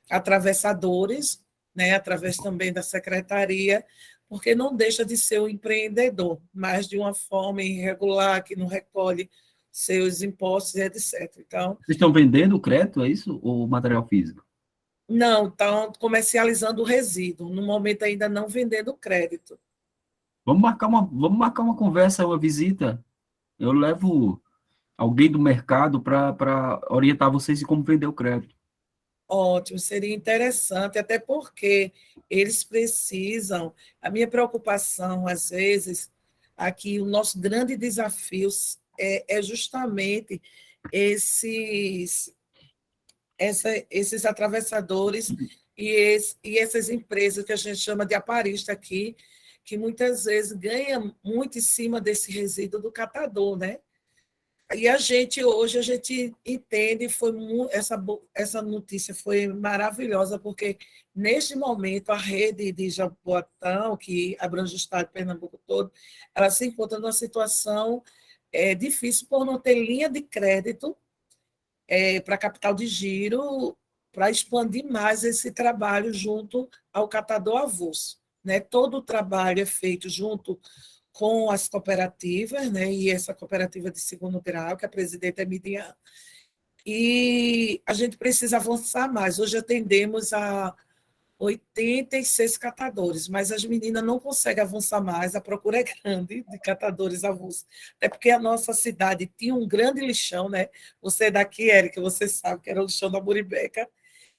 atravessadores, né, através também da secretaria, porque não deixa de ser um empreendedor, mas de uma forma irregular, que não recolhe seus impostos, etc. Então,
vocês estão vendendo o crédito, é isso? Ou material físico?
Não, estão comercializando o resíduo. No momento, ainda não vendendo crédito.
Vamos marcar uma conversa, uma visita. Eu levo alguém do mercado para orientar vocês em como vender o crédito.
Ótimo, seria interessante, até porque eles precisam. A minha preocupação, às vezes, aqui, o nosso grande desafio é justamente esses, esses atravessadores e essas empresas que a gente chama de aparista aqui, que muitas vezes ganham muito em cima desse resíduo do catador, né? E hoje, a gente entende, essa notícia foi maravilhosa, porque, neste momento, a rede de Jaboatão, que abrange o estado de Pernambuco todo, ela se encontra numa situação difícil por não ter linha de crédito para capital de giro, para expandir mais esse trabalho junto ao catador avulso, né? Todo o trabalho é feito junto com as cooperativas, né? E essa cooperativa de segundo grau, que a presidenta é Midian, e a gente precisa avançar mais. Hoje atendemos a 86 catadores, mas as meninas não conseguem avançar mais, a procura é grande de catadores avulsos. É porque a nossa cidade tinha um grande lixão, né? Você é daqui, Érica, você sabe que era o lixão da Muribeca.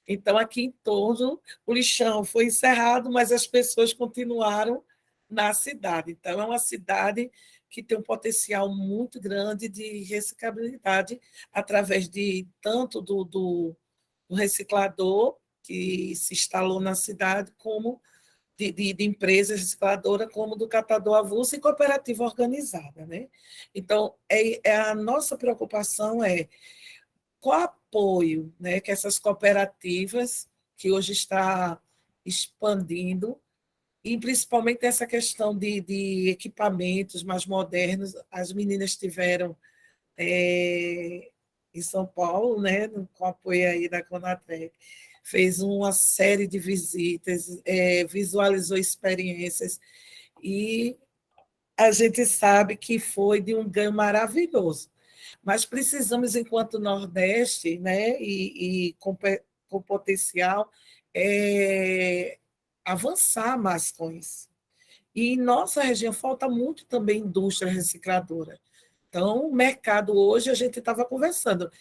Então, aqui em torno, o lixão foi encerrado, mas as pessoas continuaram na cidade. Então, é uma cidade que tem um potencial muito grande de reciclabilidade através de tanto do reciclador que se instalou na cidade, como de empresas recicladoras, como do catador avulso e cooperativa organizada, né? Então, a nossa preocupação é qual apoio, né, que essas cooperativas, que hoje está expandindo, e principalmente essa questão de equipamentos mais modernos. As meninas tiveram em São Paulo, né, com apoio aí da Conatrec, fez uma série de visitas, visualizou experiências, e a gente sabe que foi de um ganho maravilhoso. Mas precisamos, enquanto Nordeste, né, e com potencial, avançar mais com isso. E em nossa região falta muito também indústria recicladora. Então, o mercado hoje, a gente estava conversando,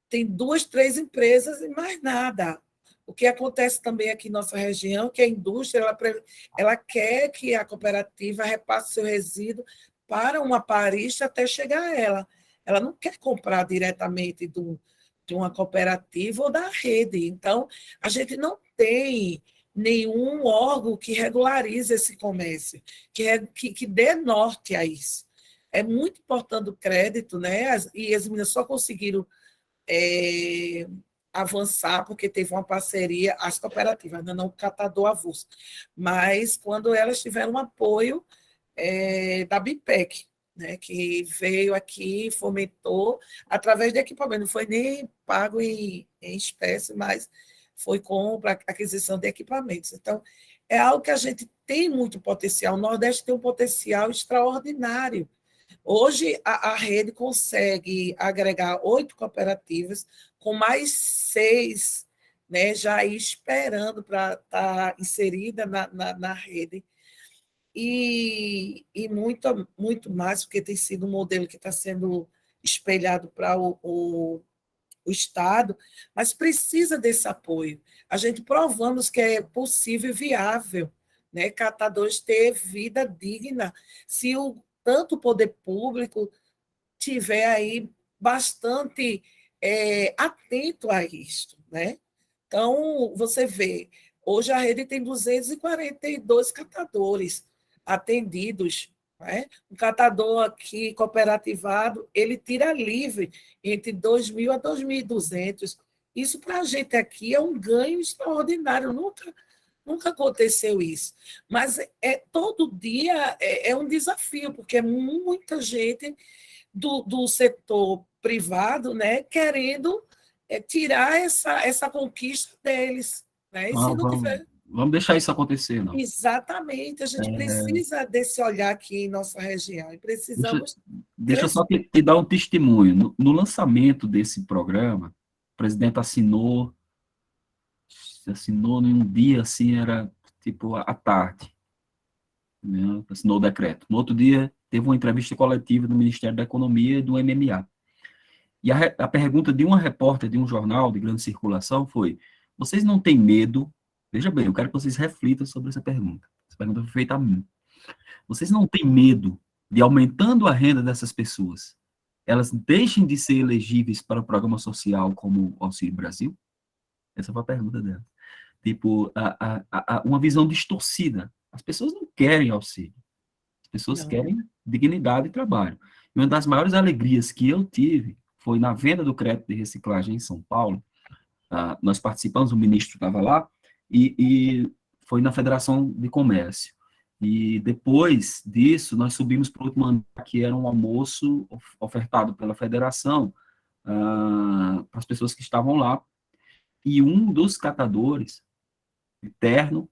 tem 2, 3 empresas e mais nada. O que acontece também aqui em nossa região, que a indústria ela quer que a cooperativa repasse seu resíduo para uma parista até chegar a ela. Ela não quer comprar diretamente de uma cooperativa ou da rede. Então, a gente não tem nenhum órgão que regularize esse comércio, que dê norte a isso. É muito importante o crédito, né? E as meninas só conseguiram avançar porque teve uma parceria, as cooperativas, ainda não o catador avulso, mas quando elas tiveram um apoio da BIPEC, né, que veio aqui, fomentou, através de equipamento, não foi nem pago em espécie, mas foi compra, aquisição de equipamentos. Então, é algo que a gente tem muito potencial. O Nordeste tem um potencial extraordinário. Hoje, a rede consegue agregar 8 cooperativas, com mais 6, né, já aí esperando para estar inserida na rede. E muito mais, porque tem sido um modelo que está sendo espelhado para o Estado, mas precisa desse apoio. A gente provamos que é possível e viável, né, catadores ter vida digna, se tanto o poder público tiver aí bastante atento a isto, né? Então, você vê, hoje a rede tem 242 catadores atendidos, né? Um catador aqui cooperativado, ele tira livre entre 2.000 a 2.200. Isso para a gente aqui é um ganho extraordinário, nunca aconteceu isso. Mas todo dia é um desafio, porque é muita gente do setor privado, né, querendo tirar essa conquista deles. Né? E se não tiver...
Vamos deixar isso acontecer, não.
Exatamente, a gente precisa desse olhar aqui em nossa região, e precisamos...
Deixa eu só te dar um testemunho. No lançamento desse programa, o presidente assinou em um dia, assim, era tipo à tarde, né? Assinou o decreto. No outro dia, teve uma entrevista coletiva do Ministério da Economia e do MMA. E a pergunta de uma repórter de um jornal de grande circulação foi: Vocês não têm medo? Veja bem, eu quero que vocês reflitam sobre essa pergunta. Essa pergunta foi feita a mim. Vocês não têm medo de, aumentando a renda dessas pessoas, elas deixem de ser elegíveis para o programa social como o Auxílio Brasil? Essa foi a pergunta dela. Tipo, uma visão distorcida. As pessoas não querem auxílio. As pessoas
Não.
querem dignidade e trabalho. E uma das maiores alegrias que eu tive foi na venda do crédito de reciclagem em São Paulo. Nós participamos, o ministro estava lá, e foi na Federação de Comércio. E depois disso, nós subimos para o último andar, que era um almoço ofertado pela federação para as pessoas que estavam lá. E um dos catadores, de terno,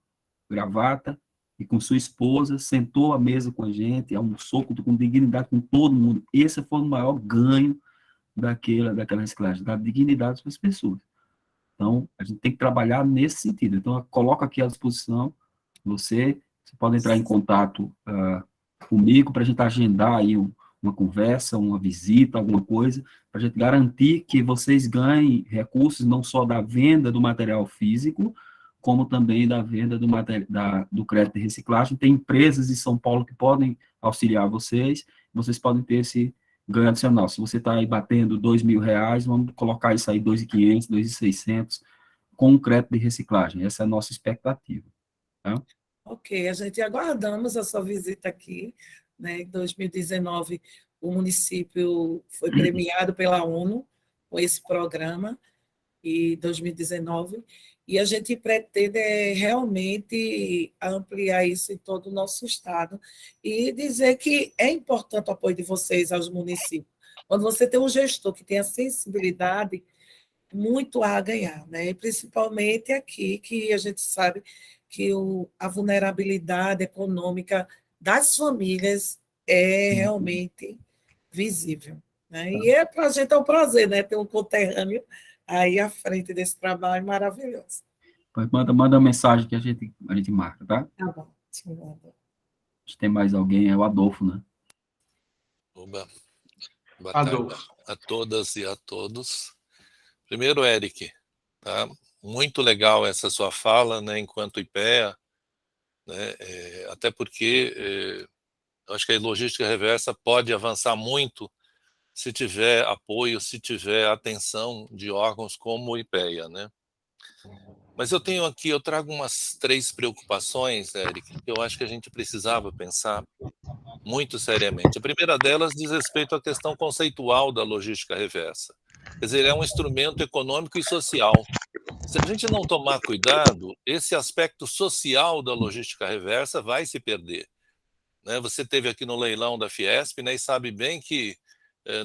gravata, e com sua esposa, sentou à mesa com a gente, almoçou com dignidade com todo mundo. Esse foi o maior ganho daquela reciclagem, da dignidade das pessoas. Então, a gente tem que trabalhar nesse sentido. Então, eu coloco aqui à disposição você pode entrar em contato comigo para a gente agendar aí uma conversa, uma visita, alguma coisa, para a gente garantir que vocês ganhem recursos não só da venda do material físico, como também da venda do crédito de reciclagem. Tem empresas em São Paulo que podem auxiliar vocês podem ter esse ganho adicional. Se você está aí batendo R$2.000, vamos colocar isso aí, 2.500, 2.600, com o crédito de reciclagem. Essa é a nossa expectativa. Tá?
Ok, a gente aguardamos a sua visita aqui, né? Em 2019, o município foi premiado pela ONU com esse programa, e 2019, e a gente pretende realmente ampliar isso em todo o nosso estado e dizer que é importante o apoio de vocês aos municípios. Quando você tem um gestor que tem a sensibilidade, muito a ganhar, né? E principalmente aqui, que a gente sabe que a vulnerabilidade econômica das famílias é realmente visível, né? E para a gente é um prazer, né? Ter um conterrâneo aí à frente desse trabalho maravilhoso.
Manda uma mensagem que a gente marca, tá?
Tá bom. Sim, manda.
Se tem mais alguém, é o Adolfo, né?
Oba. Boa
Adolfo.
tarde a todas e a todos. Primeiro, Eric, tá? Muito legal essa sua fala, né, enquanto IPEA, né, até porque eu acho que a logística reversa pode avançar muito se tiver apoio, se tiver atenção de órgãos como o IPEA, né? Mas eu trago umas 3 preocupações, Eric, que eu acho que a gente precisava pensar muito seriamente. A primeira delas diz respeito à questão conceitual da logística reversa. Quer dizer, é um instrumento econômico e social. Se a gente não tomar cuidado, esse aspecto social da logística reversa vai se perder, né? Você teve aqui no leilão da Fiesp, né, e sabe bem que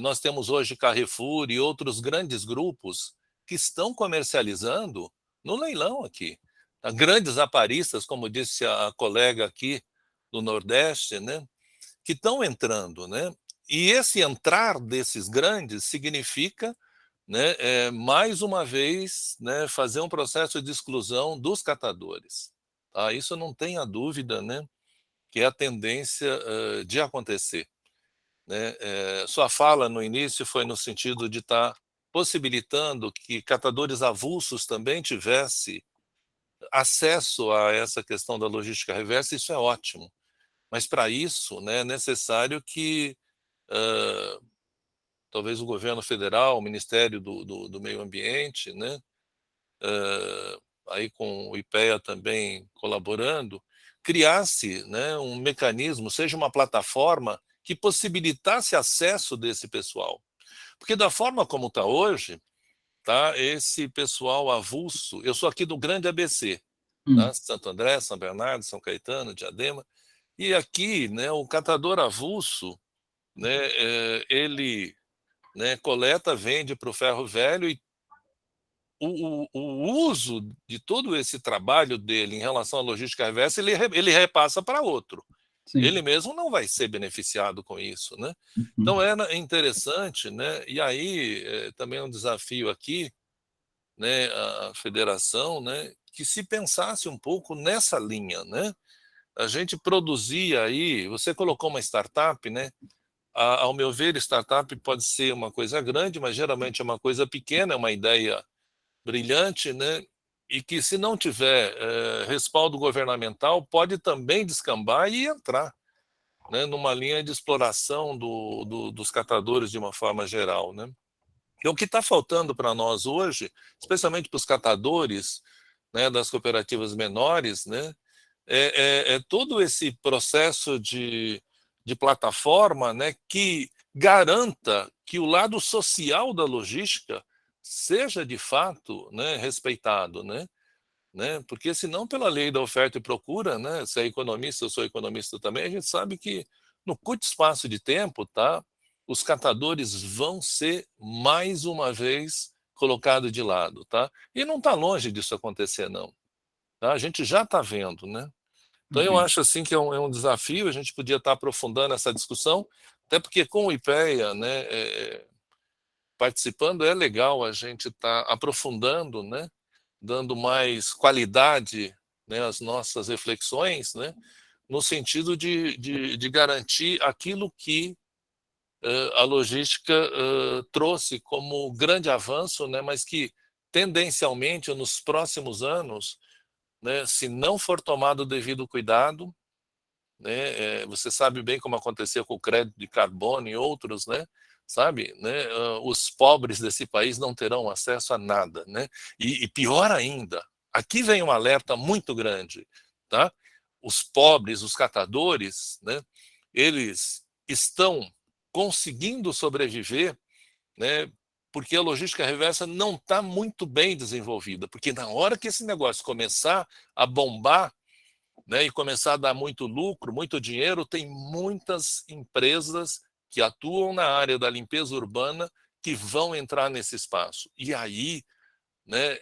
nós temos hoje Carrefour e outros grandes grupos que estão comercializando no leilão aqui. Grandes aparistas, como disse a colega aqui do Nordeste, né, que estão entrando, né? E esse entrar desses grandes significa, né, mais uma vez, né, fazer um processo de exclusão dos catadores. Tá? Isso não tenha dúvida, né, que é a tendência de acontecer. Né? Sua fala no início foi no sentido de estar possibilitando que catadores avulsos também tivessem acesso a essa questão da logística reversa. Isso é ótimo. Mas para isso, né, é necessário que talvez o governo federal, o Ministério do Meio Ambiente, né, aí com o IPEA também colaborando, criasse, né, um mecanismo, seja uma plataforma que possibilitasse acesso desse pessoal. Porque da forma como está hoje, tá, esse pessoal avulso, eu sou aqui do Grande ABC, tá, Santo André, São Bernardo, São Caetano, Diadema, e aqui, né, o catador avulso, né, ele, né, coleta, vende para o ferro velho, e o uso de todo esse trabalho dele em relação à logística reversa, ele repassa para outro.
Sim.
Ele mesmo não vai ser beneficiado com isso, né? Então é interessante, né? E aí também é um desafio aqui, né, a federação, né, que se pensasse um pouco nessa linha, né? A gente produzia aí, você colocou uma startup, né? Ao meu ver, startup pode ser uma coisa grande, mas geralmente é uma coisa pequena, é uma ideia brilhante, né? e que, se não tiver respaldo governamental, pode também descambar e entrar, né, numa linha de exploração dos catadores de uma forma geral, né? Então, o que está faltando para nós hoje, especialmente para os catadores, né, das cooperativas menores, né, é todo esse processo de plataforma, né, que garanta que o lado social da logística seja de fato, né, respeitado, né? Porque senão, pela lei da oferta e procura, né, se é economista, eu sou economista também, a gente sabe que no curto espaço de tempo, tá, os catadores vão ser mais uma vez colocados de lado, tá? E não está longe disso acontecer, não. Tá? A gente já está vendo, né? Então, eu acho assim que é um desafio, a gente podia estar aprofundando essa discussão, até porque com o IPEA, né, participando, é legal a gente estar aprofundando, né, dando mais qualidade, né, às nossas reflexões, né, no sentido de garantir aquilo que a logística trouxe como grande avanço, né, mas que tendencialmente nos próximos anos, né, se não for tomado o devido cuidado, né, você sabe bem como aconteceu com o crédito de carbono e outros, né, sabe, né, os pobres desse país não terão acesso a nada, né, e pior ainda, aqui vem um alerta muito grande, tá? Os pobres, os catadores, né, eles estão conseguindo sobreviver, né, porque a logística reversa não está muito bem desenvolvida, porque na hora que esse negócio começar a bombar, né, e começar a dar muito lucro, muito dinheiro, tem muitas empresas que atuam na área da limpeza urbana que vão entrar nesse espaço. E aí, né,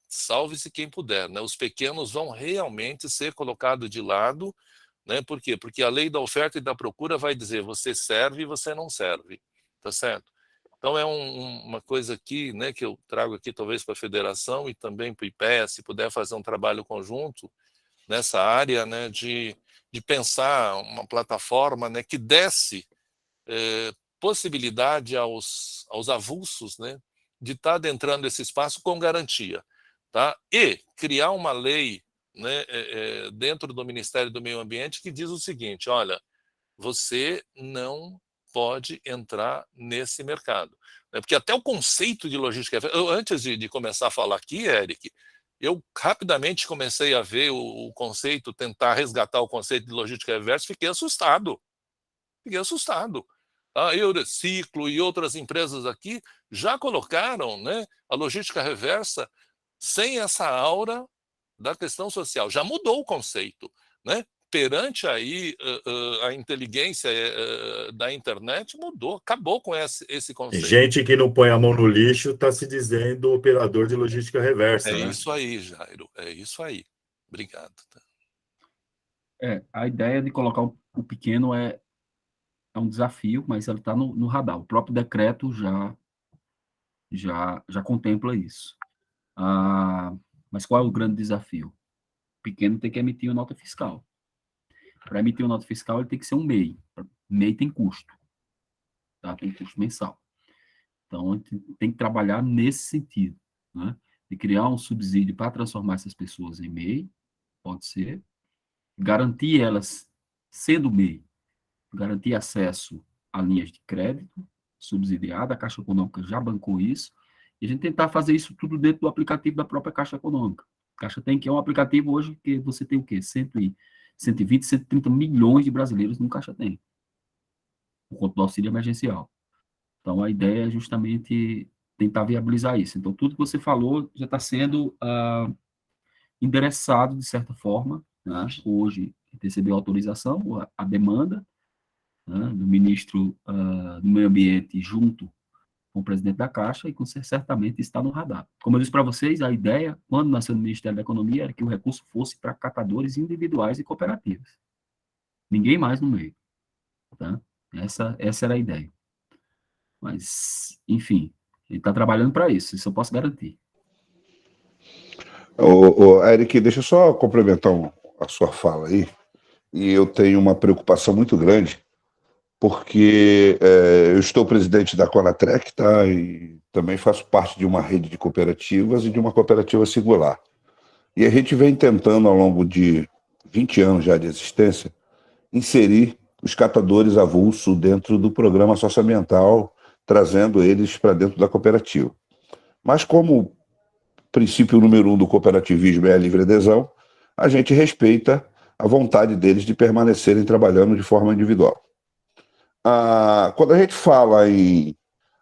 salve-se quem puder, né? Os pequenos vão realmente ser colocados de lado, né? Por quê? Porque a lei da oferta e da procura vai dizer você serve e você não serve, tá certo? Então é uma coisa aqui, né, que eu trago aqui talvez para a federação e também para o IPEA, se puder fazer um trabalho conjunto nessa área, né, de pensar uma plataforma, né, que desse possibilidade aos avulsos, né, de estar adentrando esse espaço com garantia, tá? E criar uma lei, né, dentro do Ministério do Meio Ambiente que diz o seguinte: olha, você não pode entrar nesse mercado. Porque até o conceito de logística... Antes de começar a falar aqui, Eric, eu rapidamente comecei a ver o conceito, tentar resgatar o conceito de logística reversa, fiquei assustado. A Eureciclo e outras empresas aqui já colocaram, né, a logística reversa sem essa aura da questão social. Já mudou o conceito, né? Perante aí a inteligência da internet, mudou, acabou com esse conceito.
Gente que não põe a mão no lixo está se dizendo operador de logística reversa,
É
né?
isso aí, Jairo, é isso aí. Obrigado.
A ideia de colocar o pequeno é um desafio, mas ele está no radar. O próprio decreto já contempla isso. Mas qual é o grande desafio? O pequeno tem que emitir uma nota fiscal. Para emitir uma nota fiscal, ele tem que ser um MEI. MEI tem custo. Tá? Tem custo mensal. Então, a gente tem que trabalhar nesse sentido, né? De criar um subsídio para transformar essas pessoas em MEI, pode ser, garantir elas, sendo MEI, garantir acesso a linhas de crédito subsidiada, a Caixa Econômica já bancou isso, e a gente tentar fazer isso tudo dentro do aplicativo da própria Caixa Econômica. A Caixa tem, que é um aplicativo hoje que você tem o quê? 120, 130 milhões de brasileiros no Caixa tem, por conta do auxílio emergencial. Então, a ideia é justamente tentar viabilizar isso. Então, tudo que você falou já está sendo endereçado, de certa forma, né? Hoje, recebeu autorização, a demanda, né, do ministro do Meio Ambiente junto com o presidente da Caixa, e certamente está no radar. Como eu disse para vocês, a ideia, quando nasceu no Ministério da Economia, era que o recurso fosse para catadores individuais e cooperativas. Ninguém mais no meio. Tá? Essa era a ideia. Mas, enfim, ele está trabalhando para isso eu posso garantir.
Eric, deixa eu só complementar a sua fala aí. E eu tenho uma preocupação muito grande, porque eu estou presidente da Conatrec, tá? E também faço parte de uma rede de cooperativas e de uma cooperativa singular. E a gente vem tentando, ao longo de 20 anos já de existência, inserir os catadores avulso dentro do programa socioambiental, trazendo eles para dentro da cooperativa. Mas como o princípio número 1 do cooperativismo é a livre adesão, a gente respeita a vontade deles de permanecerem trabalhando de forma individual. Quando a gente fala em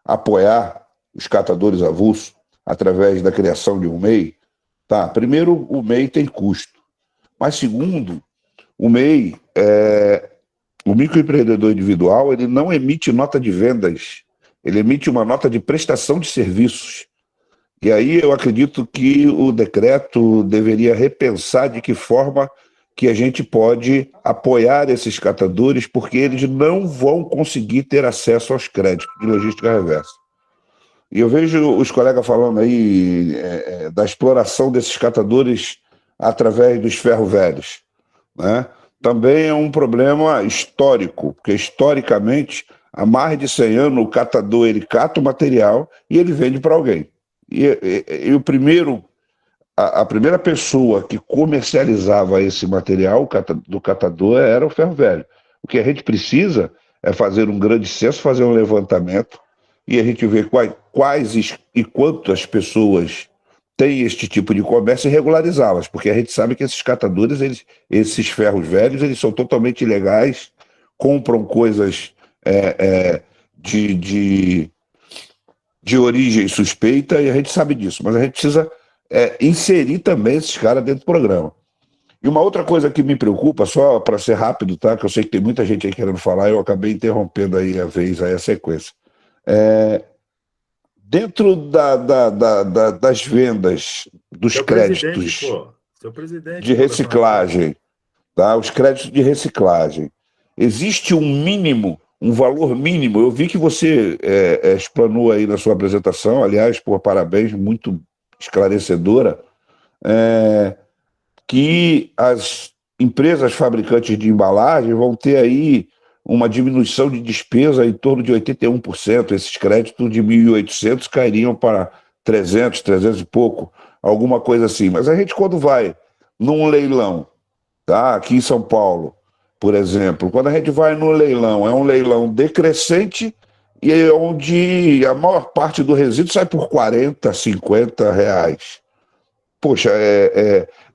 apoiar os catadores avulsos através da criação de um MEI, tá? Primeiro, o MEI tem custo, mas segundo, o MEI, o microempreendedor individual, ele não emite nota de vendas, ele emite uma nota de prestação de serviços. E aí eu acredito que o decreto deveria repensar de que forma que a gente pode apoiar esses catadores, porque eles não vão conseguir ter acesso aos créditos de logística reversa. E eu vejo os colegas falando aí da exploração desses catadores através dos ferro-velhos, né? Também é um problema histórico, porque historicamente, há mais de 100 anos, o catador ele cata o material e ele vende para alguém. E a primeira pessoa que comercializava esse material do catador era o ferro-velho. O que a gente precisa é fazer um grande censo, fazer um levantamento e a gente ver quais e quantas pessoas têm este tipo de comércio e regularizá-las, porque a gente sabe que esses catadores, esses ferros velhos, eles são totalmente ilegais, compram coisas de origem suspeita e a gente sabe disso, mas a gente precisa inserir também esses caras dentro do programa. E uma outra coisa que me preocupa, só para ser rápido, tá? Que eu sei que tem muita gente aí querendo falar, eu acabei interrompendo aí a sequência. Dentro das vendas dos
Seu
créditos
seu presidente
de reciclagem, tá? Os créditos de reciclagem, existe um mínimo, um valor mínimo? Eu vi que você explanou aí na sua apresentação, aliás, por parabéns, muito esclarecedora, que as empresas fabricantes de embalagem vão ter aí uma diminuição de despesa em torno de 81%. Esses créditos de 1.800 cairiam para 300 e pouco, alguma coisa assim. Mas a gente, quando vai num leilão, tá? Aqui em São Paulo, por exemplo, quando a gente vai no leilão, é um leilão decrescente e é onde a maior parte do resíduo sai por 40, 50 reais. Poxa,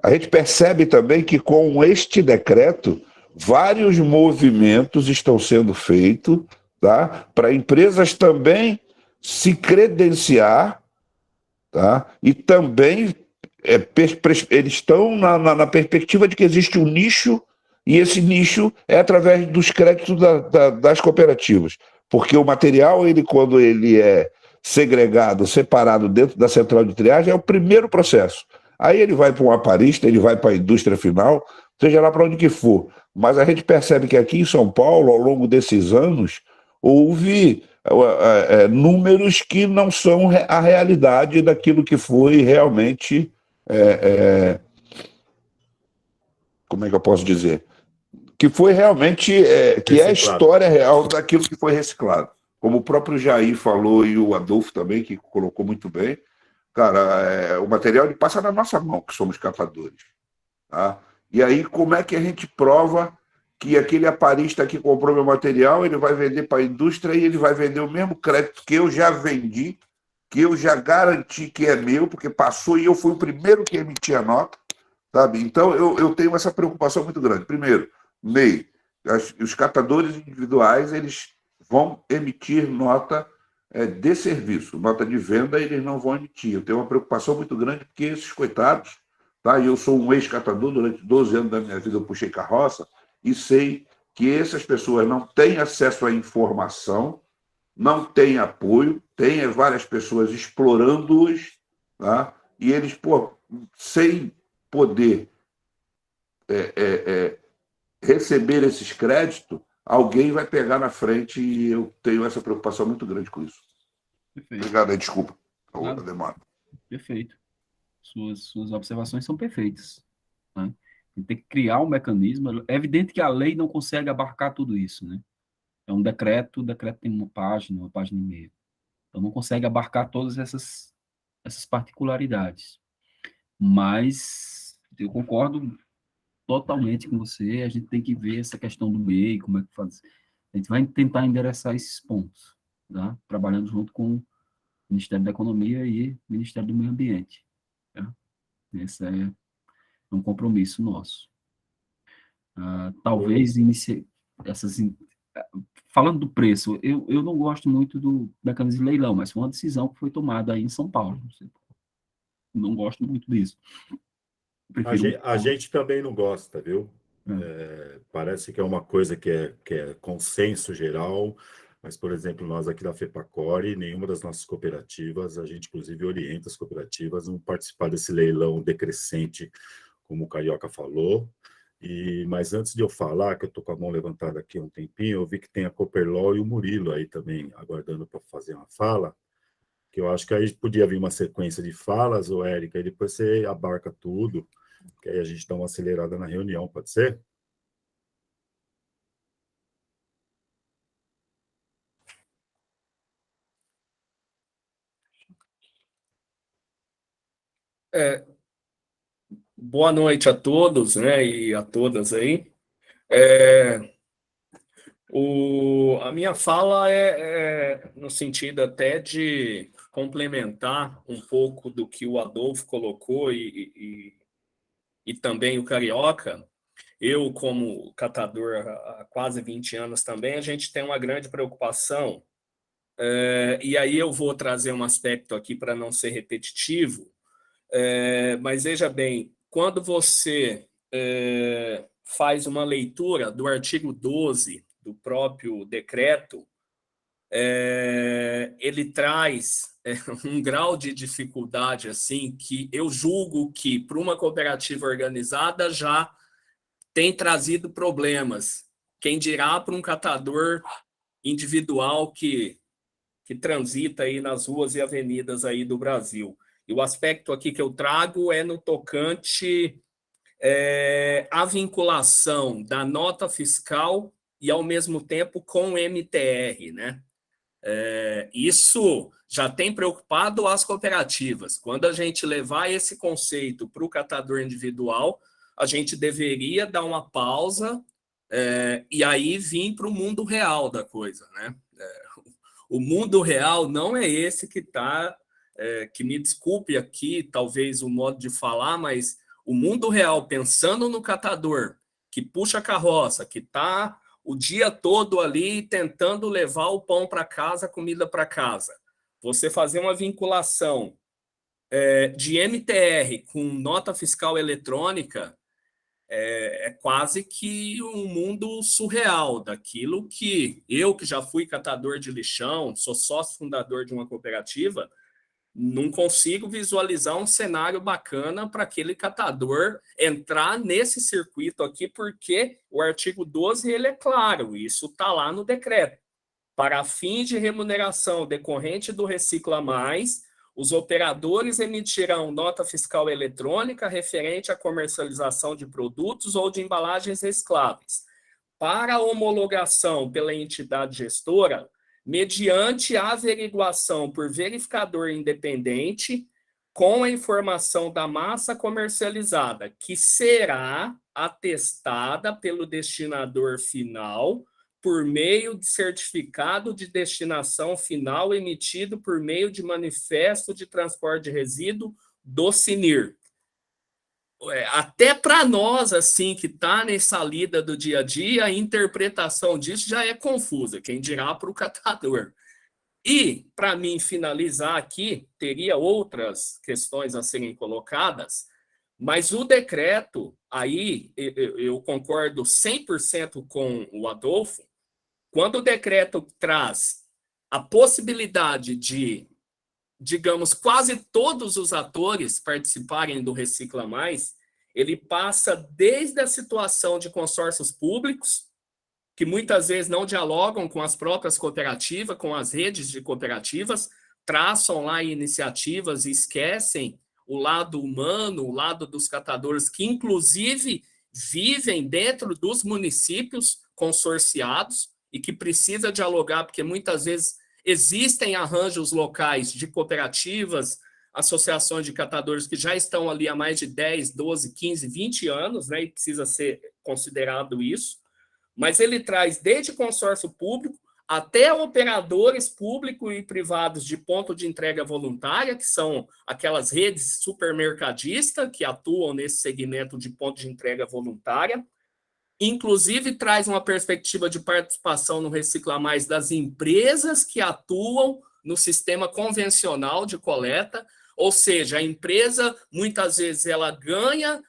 a gente percebe também que com este decreto, vários movimentos estão sendo feitos, tá? Para empresas também se credenciar, tá? E também eles estão na perspectiva de que existe um nicho, e esse nicho é através dos créditos das cooperativas. Porque o material, quando ele é segregado, separado dentro da central de triagem, é o primeiro processo. Aí ele vai para um aparista, ele vai para a indústria final, seja lá para onde que for. Mas a gente percebe que aqui em São Paulo, ao longo desses anos, houve números que não são a realidade daquilo que foi realmente... como é que eu posso dizer? Que foi realmente... que é a história real daquilo que foi reciclado. Como o próprio Jair falou e o Adolfo também, que colocou muito bem, cara, o material ele passa na nossa mão, que somos catadores. Tá? E aí, como é que a gente prova que aquele aparista que comprou meu material, ele vai vender para a indústria e ele vai vender o mesmo crédito que eu já vendi, que eu já garanti que é meu, porque passou e eu fui o primeiro que emiti a nota, sabe? Então, eu tenho essa preocupação muito grande. Primeiro, MEI, os catadores individuais, eles vão emitir nota de serviço, nota de venda, eles não vão emitir. Eu tenho uma preocupação muito grande, porque esses coitados, tá? Eu sou um ex-catador, durante 12 anos da minha vida eu puxei carroça, e sei que essas pessoas não têm acesso à informação, não têm apoio, tem várias pessoas explorando-os, tá? E eles, sem poder receber esses créditos, alguém vai pegar na frente, e eu tenho essa preocupação muito grande com isso.
Perfeito.
Obrigado aí, desculpa a
Nada.
demora.
Perfeito. Suas observações são perfeitas, né? Tem que criar um mecanismo. É evidente que a lei não consegue abarcar tudo isso, né? é um decreto, o decreto tem uma página e meia. Então, não consegue abarcar todas essas particularidades. Mas eu concordo totalmente com você, a gente tem que ver essa questão do MEI, como é que faz. A gente vai tentar endereçar esses pontos, tá? Trabalhando junto com o Ministério da Economia e o Ministério do Meio Ambiente. Tá? Esse é um compromisso nosso. Talvez falando do preço, eu não gosto muito do mecanismo de leilão, mas foi uma decisão que foi tomada aí em São Paulo. Não gosto muito disso.
A gente também não gosta, viu? Parece que é uma coisa que é consenso geral, mas, por exemplo, nós aqui da FEPACORE, nenhuma das nossas cooperativas, a gente inclusive orienta as cooperativas a não participar desse leilão decrescente, como o Carioca falou. Mas antes de eu falar, que eu estou com a mão levantada aqui há um tempinho, eu vi que tem a Cooperlaw e o Murilo aí também aguardando para fazer uma fala, que eu acho que aí podia vir uma sequência de falas, ô Érica, e depois você abarca tudo, que aí a gente dá uma acelerada na reunião, pode ser?
Boa noite a todos, né, e a todas aí. A minha fala é no sentido até de complementar um pouco do que o Adolfo colocou e também o Carioca. Eu, como catador há quase 20 anos também, a gente tem uma grande preocupação, e aí eu vou trazer um aspecto aqui para não ser repetitivo, mas veja bem, quando você faz uma leitura do artigo 12 do próprio decreto, ele traz um grau de dificuldade assim que eu julgo que para uma cooperativa organizada já tem trazido problemas. Quem dirá para um catador individual que transita aí nas ruas e avenidas aí do Brasil. E o aspecto aqui que eu trago é no tocante à vinculação da nota fiscal e, ao mesmo tempo, com o MTR, né? Isso já tem preocupado as cooperativas. Quando a gente levar esse conceito para o catador individual, a gente deveria dar uma pausa e aí vir para o mundo real da coisa, né? O mundo real não é esse que está, que me desculpe aqui, talvez o modo de falar, mas o mundo real, pensando no catador, que puxa a carroça, que está o dia todo ali tentando levar o pão para casa, a comida para casa. Você fazer uma vinculação de MTR com nota fiscal eletrônica é quase que um mundo surreal daquilo que eu, que já fui catador de lixão, sou sócio fundador de uma cooperativa, não consigo visualizar um cenário bacana para aquele catador entrar nesse circuito aqui, porque o artigo 12 ele é claro, isso está lá no decreto. Para fins de remuneração decorrente do Recicla Mais, os operadores emitirão nota fiscal eletrônica referente à comercialização de produtos ou de embalagens recicláveis, para homologação pela entidade gestora, mediante a averiguação por verificador independente, com a informação da massa comercializada, que será atestada pelo destinador final por meio de certificado de destinação final emitido por meio de manifesto de transporte de resíduo do CINIR. Até para nós, assim, que está nessa lida do dia a dia, a interpretação disso já é confusa, quem dirá para o catador. E, para mim, finalizar aqui, teria outras questões a serem colocadas, mas o decreto, aí eu concordo 100% com o Adolfo, quando o decreto traz a possibilidade de, digamos, quase todos os atores participarem do Recicla Mais, ele passa desde a situação de consórcios públicos, que muitas vezes não dialogam com as próprias cooperativas, com as redes de cooperativas, traçam lá iniciativas e esquecem o lado humano, o lado dos catadores, que inclusive vivem dentro dos municípios consorciados. e que precisa dialogar, porque muitas vezes existem arranjos locais de cooperativas, associações de catadores que já estão ali há mais de 10, 12, 15, 20 anos, né, e precisa ser considerado isso, mas ele traz desde consórcio público até operadores públicos e privados de ponto de entrega voluntária, que são aquelas redes supermercadistas que atuam nesse segmento de ponto de entrega voluntária. Inclusive, traz uma perspectiva de participação no Recicla Mais das empresas que atuam no sistema convencional de coleta, ou seja, a empresa, muitas vezes, ela ganha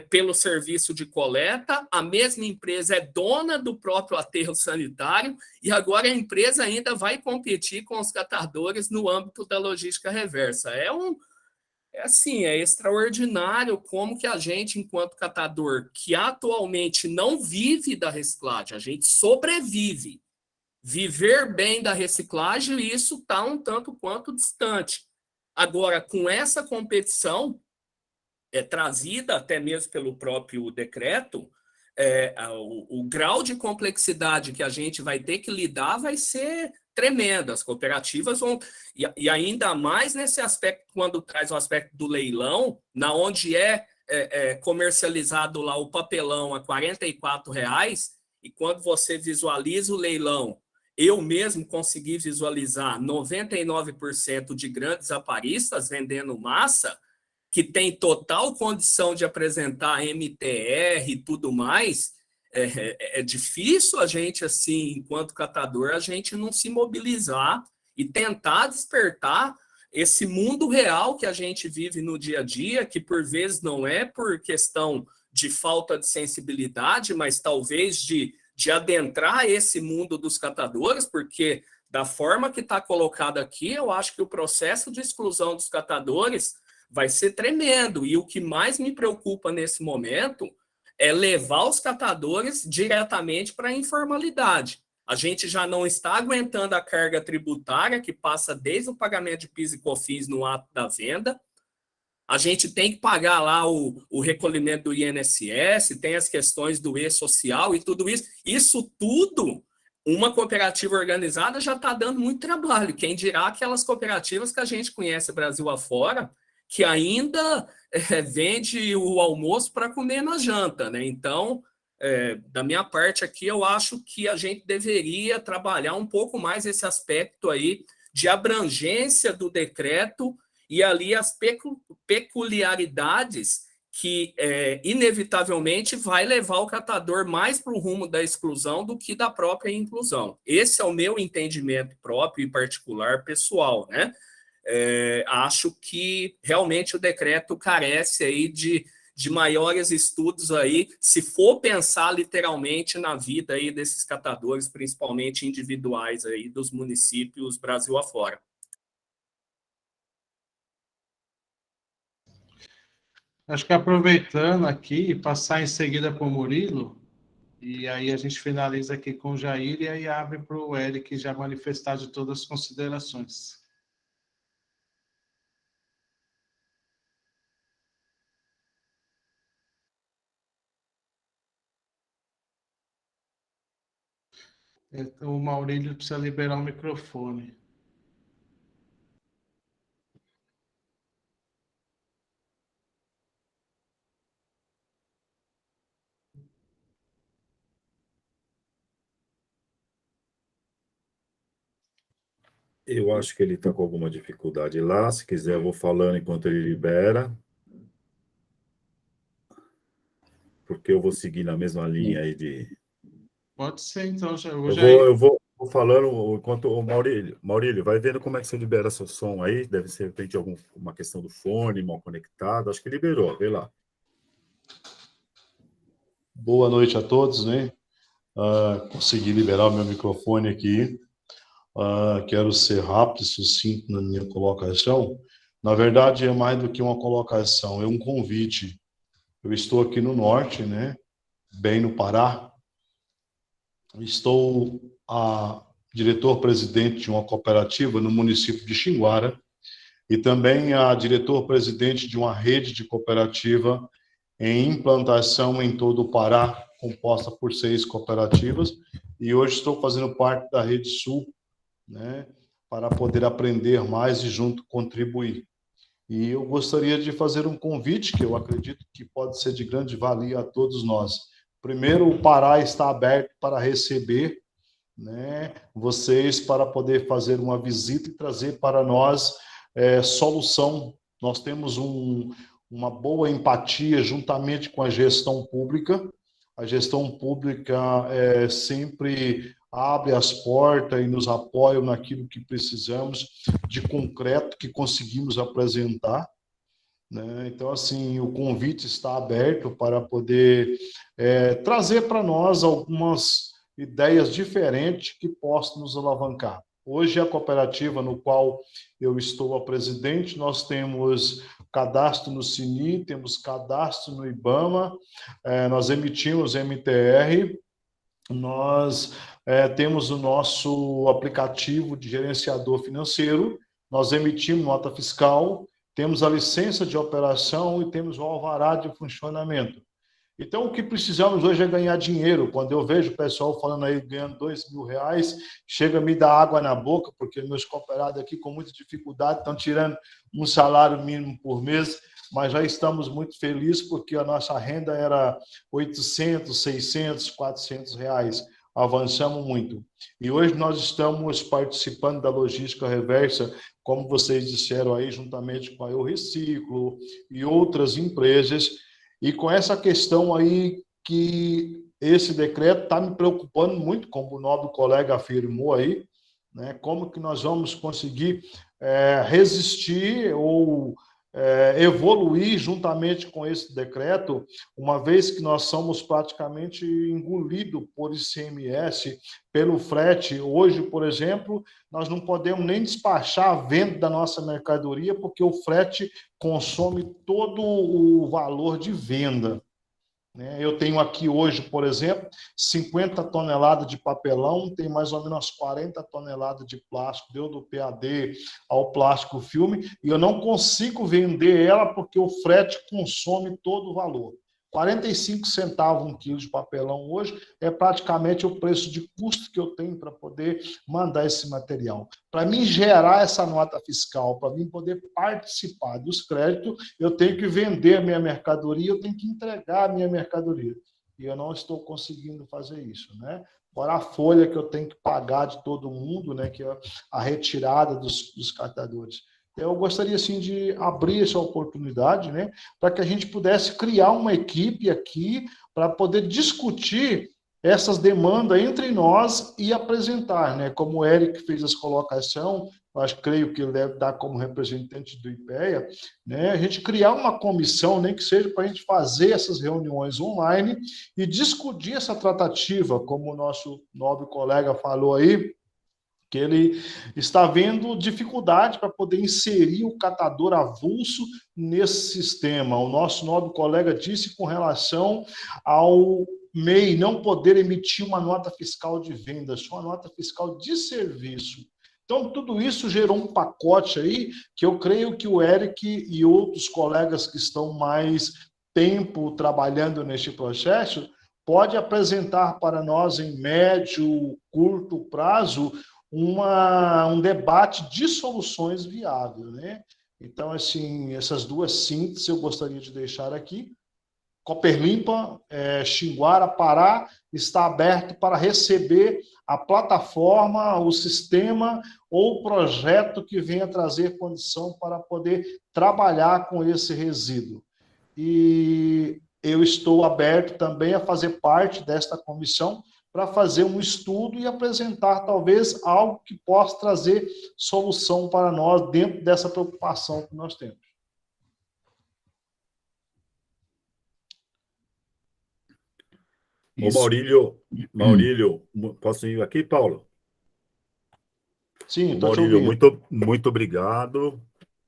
pelo serviço de coleta, a mesma empresa é dona do próprio aterro sanitário, e agora a empresa ainda vai competir com os catadores no âmbito da logística reversa. É extraordinário como que a gente, enquanto catador, que atualmente não vive da reciclagem, a gente sobrevive. Viver bem da reciclagem, isso está um tanto quanto distante. Agora, com essa competição, trazida até mesmo pelo próprio decreto, o grau de complexidade que a gente vai ter que lidar vai ser tremendo. As cooperativas vão... E ainda mais nesse aspecto, quando traz o aspecto do leilão, na onde comercializado lá o papelão a R$ 44,00, e quando você visualiza o leilão, eu mesmo consegui visualizar 99% de grandes aparistas vendendo massa, que tem total condição de apresentar MTR e tudo mais. É difícil a gente, assim, enquanto catador, a gente não se mobilizar e tentar despertar esse mundo real que a gente vive no dia a dia, que por vezes não é por questão de falta de sensibilidade, mas talvez de adentrar esse mundo dos catadores, porque da forma que está colocado aqui, eu acho que o processo de exclusão dos catadores vai ser tremendo. E o que mais me preocupa nesse momento é levar os catadores diretamente para a informalidade. A gente já não está aguentando a carga tributária, que passa desde o pagamento de PIS e COFINS no ato da venda. A gente tem que pagar lá o recolhimento do INSS, tem as questões do E-Social e tudo isso. Isso tudo, uma cooperativa organizada já está dando muito trabalho. Quem dirá aquelas cooperativas que a gente conhece Brasil afora, que ainda vende o almoço para comer na janta, né? Então, da minha parte aqui, eu acho que a gente deveria trabalhar um pouco mais esse aspecto aí de abrangência do decreto e ali as peculiaridades que, inevitavelmente, vai levar o catador mais para o rumo da exclusão do que da própria inclusão. Esse é o meu entendimento próprio e particular pessoal, né? Acho que realmente o decreto carece aí de maiores estudos aí, se for pensar literalmente na vida aí desses catadores, principalmente individuais aí dos municípios Brasil afora.
Acho que aproveitando aqui, passar em seguida para o Murilo, e aí a gente finaliza aqui com o Jair e aí abre para o Eric já manifestar de todas as considerações. Então, o Maurílio precisa liberar o microfone.
Eu acho que ele está com alguma dificuldade lá. Se quiser, eu vou falando enquanto ele libera. Porque eu vou seguir na mesma linha aí de...
Pode ser, então.
Eu vou falando enquanto... O Maurílio, vai vendo como é que você libera seu som aí. Deve ser, de repente, alguma questão do fone mal conectado. Acho que liberou, vê lá.
Boa noite a todos, né? Consegui liberar o meu microfone aqui. Quero ser rápido e sucinto na minha colocação. Na verdade, é mais do que uma colocação, é um convite. Eu estou aqui no norte, né? Bem no Pará. Estou diretor-presidente de uma cooperativa no município de Xinguara e também diretor-presidente de uma rede de cooperativa em implantação em todo o Pará, composta por 6 cooperativas, e hoje estou fazendo parte da Rede Sul, né, para poder aprender mais e junto contribuir. E eu gostaria de fazer um convite, que eu acredito que pode ser de grande valia a todos nós. Primeiro, o Pará está aberto para receber, né, vocês, para poder fazer uma visita e trazer para nós solução. Nós temos uma boa empatia juntamente com a gestão pública. A gestão pública sempre abre as portas e nos apoia naquilo que precisamos de concreto que conseguimos apresentar, né? Então, assim, o convite está aberto para poder trazer para nós algumas ideias diferentes que possam nos alavancar. Hoje, a cooperativa no qual eu estou a presidente, nós temos cadastro no SINI, temos cadastro no IBAMA, nós emitimos MTR, nós temos o nosso aplicativo de gerenciador financeiro, nós emitimos nota fiscal, temos a licença de operação e temos o alvará de funcionamento. Então, o que precisamos hoje é ganhar dinheiro. Quando eu vejo o pessoal falando aí, ganhando R$2.000, chega a me dar água na boca, porque meus cooperados aqui, com muita dificuldade, estão tirando um salário mínimo por mês, mas já estamos muito felizes, porque a nossa renda era R$800, R$600, R$400. Avançamos muito. E hoje nós estamos participando da logística reversa, como vocês disseram aí, juntamente com a Eu Reciclo e outras empresas. E com essa questão aí que esse decreto está me preocupando muito, como o nobre colega afirmou aí, né? Como que nós vamos conseguir resistir ou evoluir juntamente com esse decreto, uma vez que nós somos praticamente engolidos por ICMS, pelo frete. Hoje, por exemplo, nós não podemos nem despachar a venda da nossa mercadoria, porque o frete consome todo o valor de venda. Eu tenho aqui hoje, por exemplo, 50 toneladas de papelão, tem mais ou menos 40 toneladas de plástico, deu do PAD ao plástico filme, e eu não consigo vender ela porque o frete consome todo o valor. 45 centavos um quilo de papelão hoje é praticamente o preço de custo que eu tenho para poder mandar esse material. Para mim gerar essa nota fiscal, para mim poder participar dos créditos, eu tenho que vender a minha mercadoria, eu tenho que entregar a minha mercadoria. E eu não estou conseguindo fazer isso, né? Fora a folha que eu tenho que pagar de todo mundo, né, que é a retirada dos catadores. Eu gostaria, assim, de abrir essa oportunidade, né, para que a gente pudesse criar uma equipe aqui para poder discutir essas demandas entre nós e apresentar, né, como o Eric fez as colocações, creio que ele deve dar como representante do IPEA, né, a gente criar uma comissão, nem que seja para a gente fazer essas reuniões online e discutir essa tratativa, como o nosso nobre colega falou aí, que ele está vendo dificuldade para poder inserir o catador avulso nesse sistema. O nosso nobre colega disse com relação ao MEI não poder emitir uma nota fiscal de venda, só uma nota fiscal de serviço. Então, tudo isso gerou um pacote aí que eu creio que o Eric e outros colegas que estão mais tempo trabalhando neste processo pode apresentar para nós em médio, curto prazo, um debate de soluções viáveis, né? Então, assim, essas duas sínteses eu gostaria de deixar aqui. Cooperlimpa, Xinguara, Pará, está aberto para receber a plataforma, o sistema ou o projeto que venha trazer condição para poder trabalhar com esse resíduo. E eu estou aberto também a fazer parte desta comissão para fazer um estudo e apresentar, talvez, algo que possa trazer solução para nós dentro dessa preocupação que nós temos.
Ô Maurílio, posso ir aqui, Paulo?
Sim, estou te
Maurílio,
ouvindo.
muito obrigado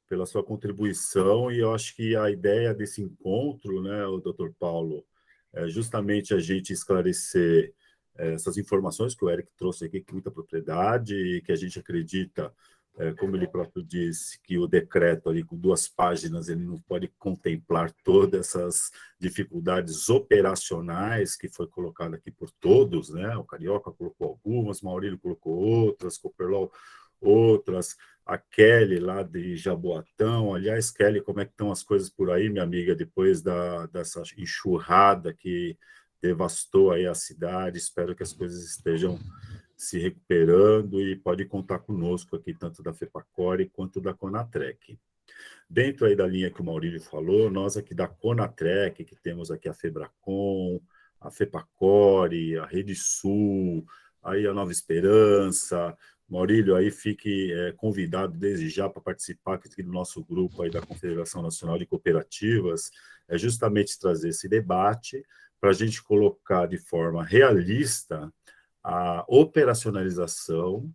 pela sua contribuição, e eu acho que a ideia desse encontro, né, o Dr. Paulo, é justamente a gente esclarecer essas informações que o Eric trouxe aqui com muita propriedade e que a gente acredita como ele próprio disse, que o decreto ali com 2 páginas, ele não pode contemplar todas essas dificuldades operacionais que foi colocado aqui por todos, né? O Carioca colocou algumas, Maurílio colocou outras, Copperlaw outras, a Kelly lá de Jaboatão. Aliás, Kelly, como é que estão as coisas por aí, minha amiga, depois dessa enxurrada que devastou aí a cidade? Espero que as coisas estejam se recuperando e pode contar conosco aqui, tanto da FEPACORE quanto da CONATREC. Dentro aí da linha que o Maurílio falou, nós aqui da CONATREC, que temos aqui a FEBRACON, a FEPACORE, a Rede Sul, aí a Nova Esperança. Maurílio, aí fique convidado desde já para participar aqui do nosso grupo aí da Confederação Nacional de Cooperativas, justamente trazer esse debate para a gente colocar de forma realista a operacionalização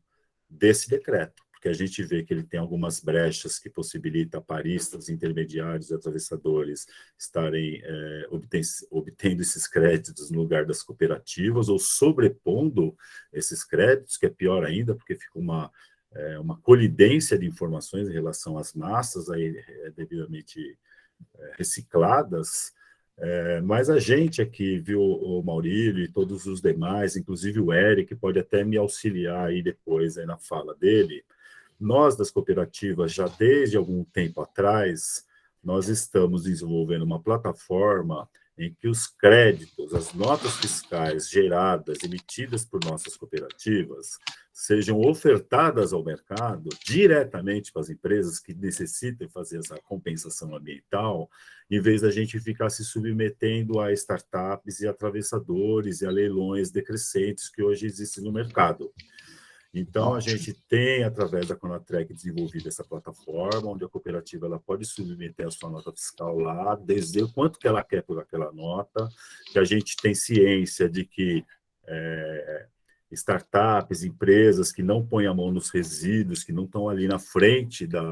desse decreto, porque a gente vê que ele tem algumas brechas que possibilitam paristas, intermediários e atravessadores estarem obtendo esses créditos no lugar das cooperativas ou sobrepondo esses créditos, que é pior ainda, porque fica uma colidência de informações em relação às massas aí, devidamente recicladas. Mas a gente aqui, viu, o Maurílio e todos os demais, inclusive o Eric, pode até me auxiliar aí depois aí na fala dele. Nós, das cooperativas, já desde algum tempo atrás, nós estamos desenvolvendo uma plataforma em que os créditos, as notas fiscais geradas, emitidas por nossas cooperativas, sejam ofertadas ao mercado diretamente para as empresas que necessitem fazer essa compensação ambiental, em vez da gente ficar se submetendo a startups e atravessadores e a leilões decrescentes que hoje existem no mercado. Então, a gente tem, através da CONATREC, desenvolvido essa plataforma, onde a cooperativa ela pode submeter a sua nota fiscal lá, dizer o quanto que ela quer por aquela nota, que a gente tem ciência de que startups, empresas que não põem a mão nos resíduos, que não estão ali na frente da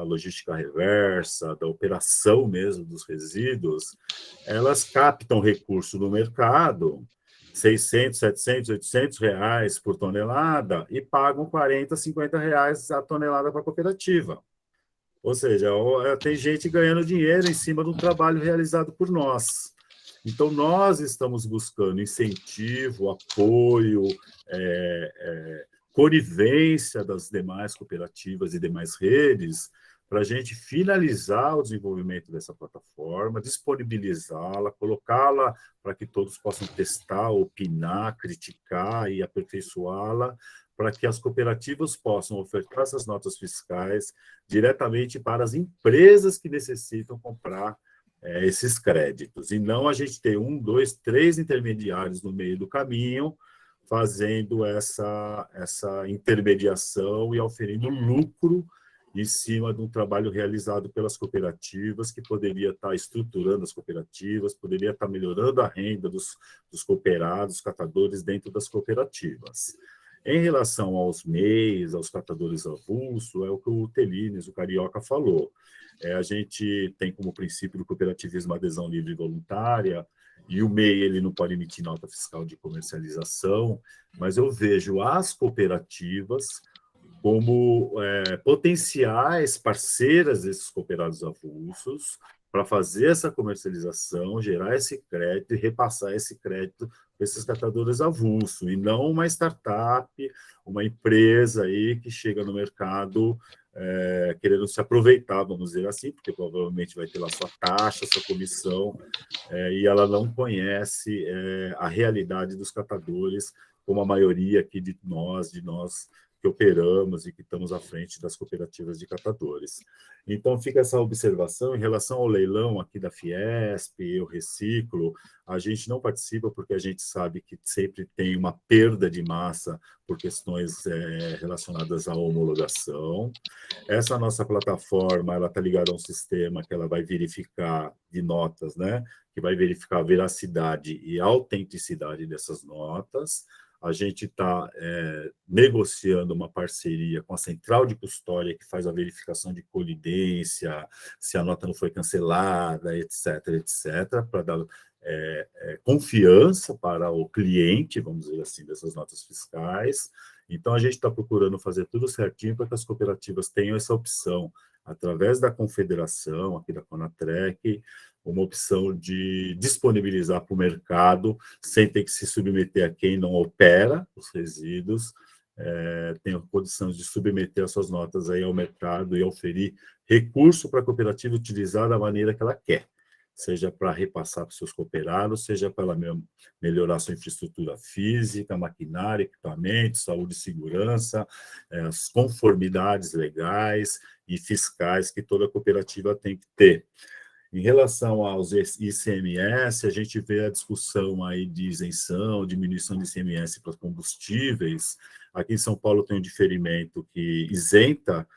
logística reversa, da operação mesmo dos resíduos, elas captam recurso no mercado, 600, 700, 800 reais por tonelada e pagam 40, 50 reais a tonelada para a cooperativa. Ou seja, tem gente ganhando dinheiro em cima do trabalho realizado por nós. Então, nós estamos buscando incentivo, apoio, conivência das demais cooperativas e demais redes para a gente finalizar o desenvolvimento dessa plataforma, disponibilizá-la, colocá-la para que todos possam testar, opinar, criticar e aperfeiçoá-la, para que as cooperativas possam ofertar essas notas fiscais diretamente para as empresas que necessitam comprar esses créditos. E não a gente ter 1, 2, 3 intermediários no meio do caminho, fazendo essa intermediação e oferindo lucro em cima de um trabalho realizado pelas cooperativas, que poderia estar estruturando as cooperativas, poderia estar melhorando a renda dos cooperados, catadores dentro das cooperativas. Em relação aos MEIs, aos catadores avulso, é o que o Telines, o Carioca, falou. A gente tem como princípio do cooperativismo a adesão livre e voluntária, e o MEI ele não pode emitir nota fiscal de comercialização, mas eu vejo as cooperativas como potenciais parceiras desses cooperados avulsos para fazer essa comercialização, gerar esse crédito e repassar esse crédito para esses catadores avulsos, e não uma startup, uma empresa aí que chega no mercado querendo se aproveitar, vamos dizer assim, porque provavelmente vai ter lá sua taxa, sua comissão, e ela não conhece a realidade dos catadores, como a maioria aqui de nós que operamos e que estamos à frente das cooperativas de catadores. Então, fica essa observação em relação ao leilão aqui da Fiesp, Eu Reciclo. A gente não participa porque a gente sabe que sempre tem uma perda de massa por questões relacionadas à homologação. Essa nossa plataforma, ela está ligada a um sistema que ela vai verificar de notas, né? Que vai verificar a veracidade e a autenticidade dessas notas. A gente está negociando uma parceria com a Central de Custódia, que faz a verificação de colidência, se a nota não foi cancelada, etc., etc., para dar confiança para o cliente, vamos dizer assim, dessas notas fiscais. Então, a gente está procurando fazer tudo certinho para que as cooperativas tenham essa opção, através da confederação, aqui da Conatrec, uma opção de disponibilizar para o mercado, sem ter que se submeter a quem não opera os resíduos, tem a condição de submeter as suas notas aí ao mercado e oferir recurso para a cooperativa utilizar da maneira que ela quer, seja para repassar para os seus cooperados, seja para ela melhorar sua infraestrutura física, maquinário, equipamento, saúde e segurança, as conformidades legais e fiscais que toda cooperativa tem que ter. Em relação aos ICMS, a gente vê a discussão aí de isenção, diminuição de ICMS para combustíveis. Aqui em São Paulo tem um diferimento que isenta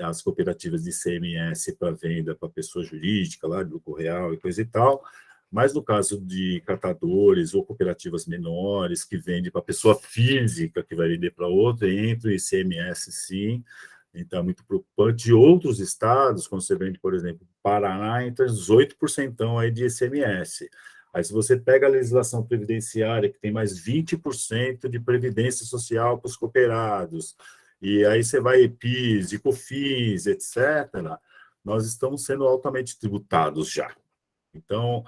as cooperativas de ICMS para venda para pessoa jurídica, lá de lucro real e coisa e tal, mas no caso de catadores ou cooperativas menores que vendem para pessoa física que vai vender para outra, entra o ICMS sim. Então, é muito preocupante. De outros estados, quando você vende, por exemplo, Paraná, entra 18% aí de ICMS. Aí, se você pega a legislação previdenciária, que tem mais 20% de previdência social para os cooperados, e aí você vai PIS, COFINS, etc., nós estamos sendo altamente tributados já. Então,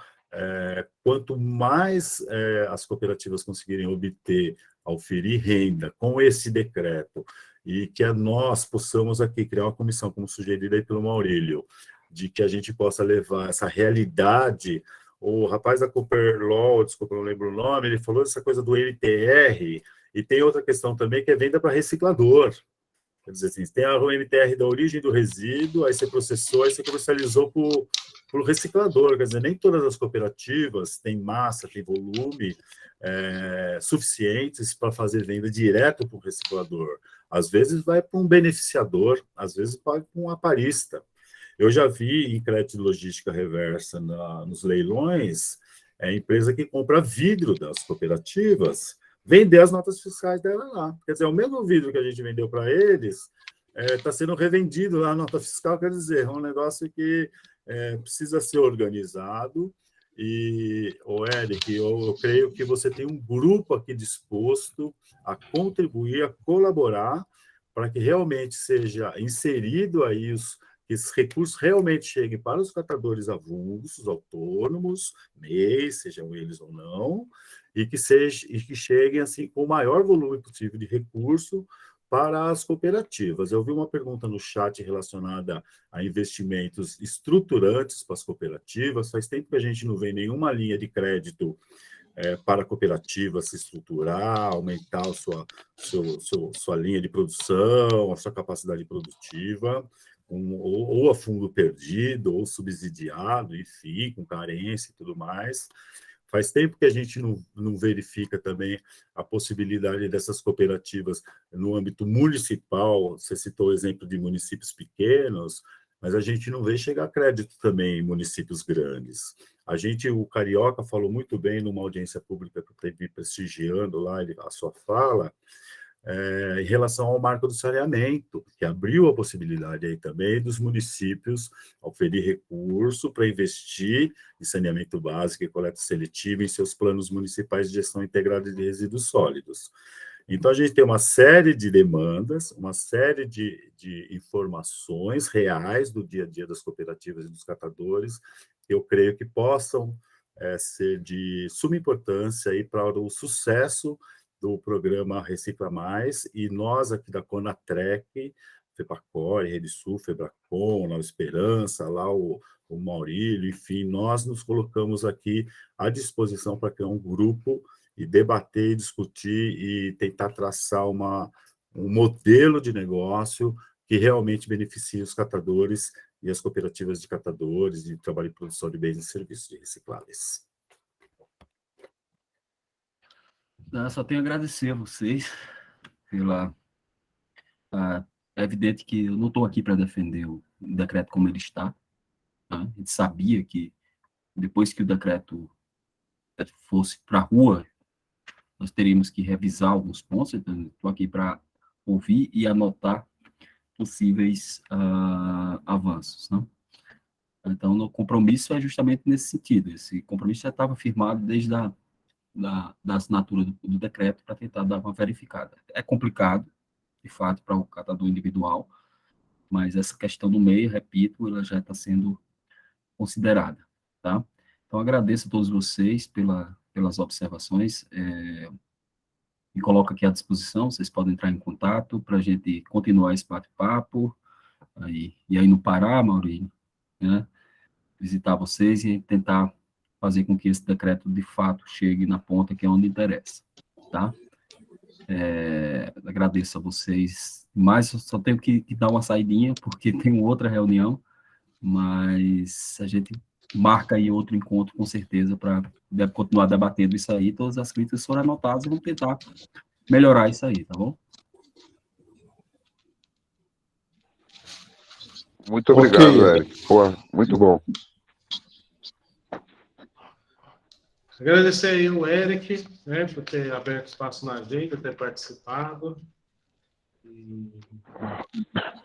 quanto mais as cooperativas conseguirem obter, oferir renda com esse decreto, e que nós possamos aqui criar uma comissão, como sugerido aí pelo Maurílio, de que a gente possa levar essa realidade. O rapaz da Cooperlaw, desculpa, não lembro o nome, ele falou essa coisa do MTR, e tem outra questão também, que é venda para reciclador. Quer dizer assim, tem o MTR da origem do resíduo, aí você processou, aí você comercializou para o reciclador. Quer dizer, nem todas as cooperativas têm massa, têm volume suficientes para fazer venda direto para o reciclador. Às vezes vai para um beneficiador, às vezes vai para um aparista. Eu já vi em crédito de logística reversa nos leilões, empresa que compra vidro das cooperativas, vender as notas fiscais dela lá. Quer dizer, o mesmo vidro que a gente vendeu para eles está sendo revendido lá na nota fiscal, quer dizer, é um negócio que precisa ser organizado. E, Eric, eu creio que você tem um grupo aqui disposto a contribuir, a colaborar, para que realmente seja inserido aí que esses recursos realmente cheguem para os catadores avulsos, autônomos, MEI, sejam eles ou não, e que cheguem assim com o maior volume possível de recurso para as cooperativas. Eu vi uma pergunta no chat relacionada a investimentos estruturantes para as cooperativas. Faz tempo que a gente não vê nenhuma linha de crédito para a cooperativa se estruturar, aumentar sua linha de produção, a sua capacidade produtiva, ou a fundo perdido, ou subsidiado, enfim, com carência e tudo mais. Faz tempo que a gente não verifica também a possibilidade dessas cooperativas no âmbito municipal. Você citou o exemplo de municípios pequenos, mas a gente não vê chegar crédito também em municípios grandes. O Carioca falou muito bem numa audiência pública que eu estive prestigiando lá a sua fala, em relação ao marco do saneamento, que abriu a possibilidade aí também dos municípios oferir recurso para investir em saneamento básico e coleta seletiva em seus planos municipais de gestão integrada de resíduos sólidos. Então, a gente tem uma série de demandas, uma série de informações reais do dia a dia das cooperativas e dos catadores, que eu creio que possam ser de suma importância aí para o sucesso do programa Recicla Mais, e nós aqui da Conatrec, FEPACOR, Rede Sul, Febracom, Nova Esperança, lá o Maurílio, enfim, nós nos colocamos aqui à disposição para criar um grupo e debater, discutir e tentar traçar um modelo de negócio que realmente beneficie os catadores e as cooperativas de catadores de trabalho e produção de bens e serviços recicláveis.
Só tenho a agradecer a vocês pela... É evidente que eu não estou aqui para defender o decreto como ele está. Tá? A gente sabia que depois que o decreto fosse para a rua, nós teríamos que revisar alguns pontos. Então, estou aqui para ouvir e anotar possíveis avanços. Não? Então, o compromisso é justamente nesse sentido. Esse compromisso já estava firmado desde da assinatura do decreto para tentar dar uma verificada. É complicado, de fato, para o catador individual, mas essa questão do meio, repito, ela já está sendo considerada, tá? Então, agradeço a todos vocês pelas observações, me coloco aqui à disposição, vocês podem entrar em contato para a gente continuar esse bate-papo, e aí no Pará, Maurício, né, visitar vocês e tentar fazer com que esse decreto, de fato, chegue na ponta, que é onde interessa, tá? Agradeço a vocês, mas eu só tenho que dar uma saidinha, porque tem outra reunião, mas a gente marca aí outro encontro, com certeza, para continuar debatendo isso aí. Todas as críticas foram anotadas e vamos tentar melhorar isso aí, tá bom?
Muito obrigado,
Ok.
Eric. Pô, muito bom.
Agradecer aí o Eric, né, por ter aberto espaço na agenda, ter participado. E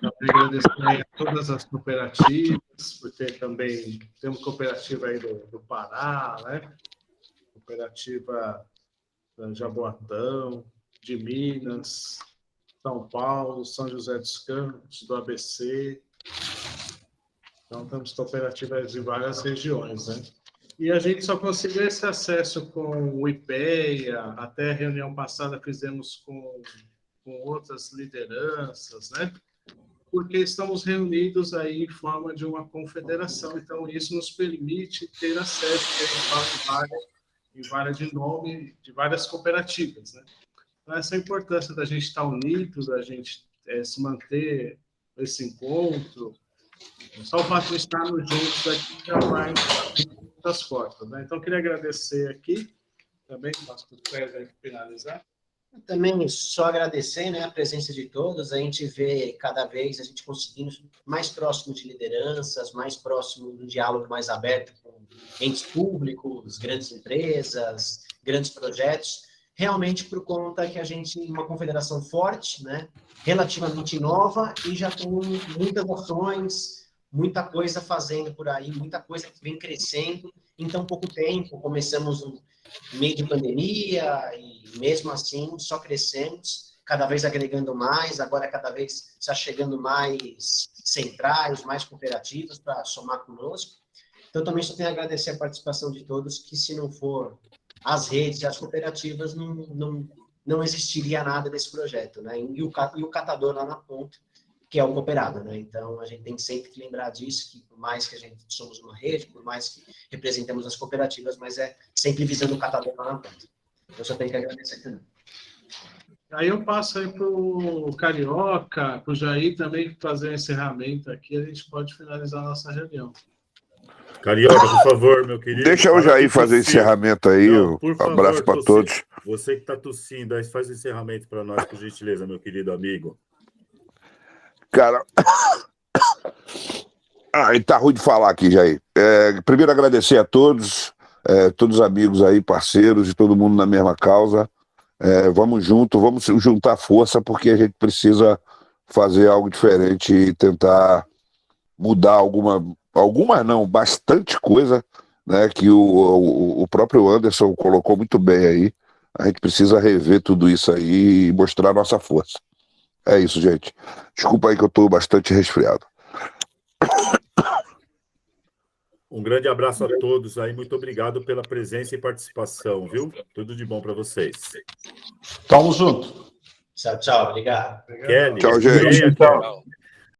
também agradecer aí a todas as cooperativas, porque também temos cooperativa aí do Pará, né? Cooperativa da Jaboatão, de Minas, São Paulo, São José dos Campos, do ABC. Então, temos cooperativas em várias regiões, né? E a gente só conseguiu esse acesso com o IPEA, até a reunião passada fizemos com outras lideranças, né? Porque estamos reunidos aí em forma de uma confederação, então isso nos permite ter acesso em várias de nome de várias cooperativas, né? Então, essa é a importância da gente estar unidos, da gente se manter esse encontro. Só o fato de estarmos juntos aqui já vai das portas, né? Então, queria agradecer aqui também, passo para o César finalizar.
Também só agradecer, né, a presença de todos. A gente vê cada vez a gente conseguindo mais próximo de lideranças, mais próximo do diálogo mais aberto com entes públicos, grandes empresas, grandes projetos, realmente por conta que a gente é uma confederação forte, né, relativamente nova e já tem muitas ações, muita coisa fazendo por aí, muita coisa que vem crescendo em tão pouco tempo. Começamos no meio de pandemia e mesmo assim só crescemos, cada vez agregando mais, agora cada vez está chegando mais centrais, mais cooperativas para somar conosco. Então também só tenho a agradecer a participação de todos, que se não for as redes e as cooperativas, não existiria nada desse projeto, né? E o catador lá na ponta, que é o cooperado, né? Então, a gente tem sempre que lembrar disso, que por mais que a gente somos uma rede, por mais que representemos as cooperativas, mas é sempre visando o catador lá na ponta. Eu só tenho que agradecer também.
Aí eu passo aí para o Carioca, para o Jair também fazer o encerramento aqui, a gente pode finalizar a nossa reunião.
Carioca, por favor, meu querido.
Deixa o Jair fazer o encerramento aí.
Não, por favor,
abraço para todos.
Você que está tossindo, aí faz o encerramento para nós, por gentileza, meu querido amigo.
Cara, tá ruim de falar aqui, Jair. Primeiro agradecer a todos, todos os amigos aí, parceiros e todo mundo na mesma causa. Vamos junto, vamos juntar força, porque a gente precisa fazer algo diferente e tentar mudar bastante coisa, né, que o próprio Anderson colocou muito bem aí. A gente precisa rever tudo isso aí e mostrar nossa força. É isso, gente. Desculpa aí que eu estou bastante resfriado.
Um grande abraço a todos aí. Muito obrigado pela presença e participação, viu? Tudo de bom para vocês.
Tamo junto.
Tchau, tchau. Obrigado.
Kelly,
Tchau, gente.
venha, Kelly.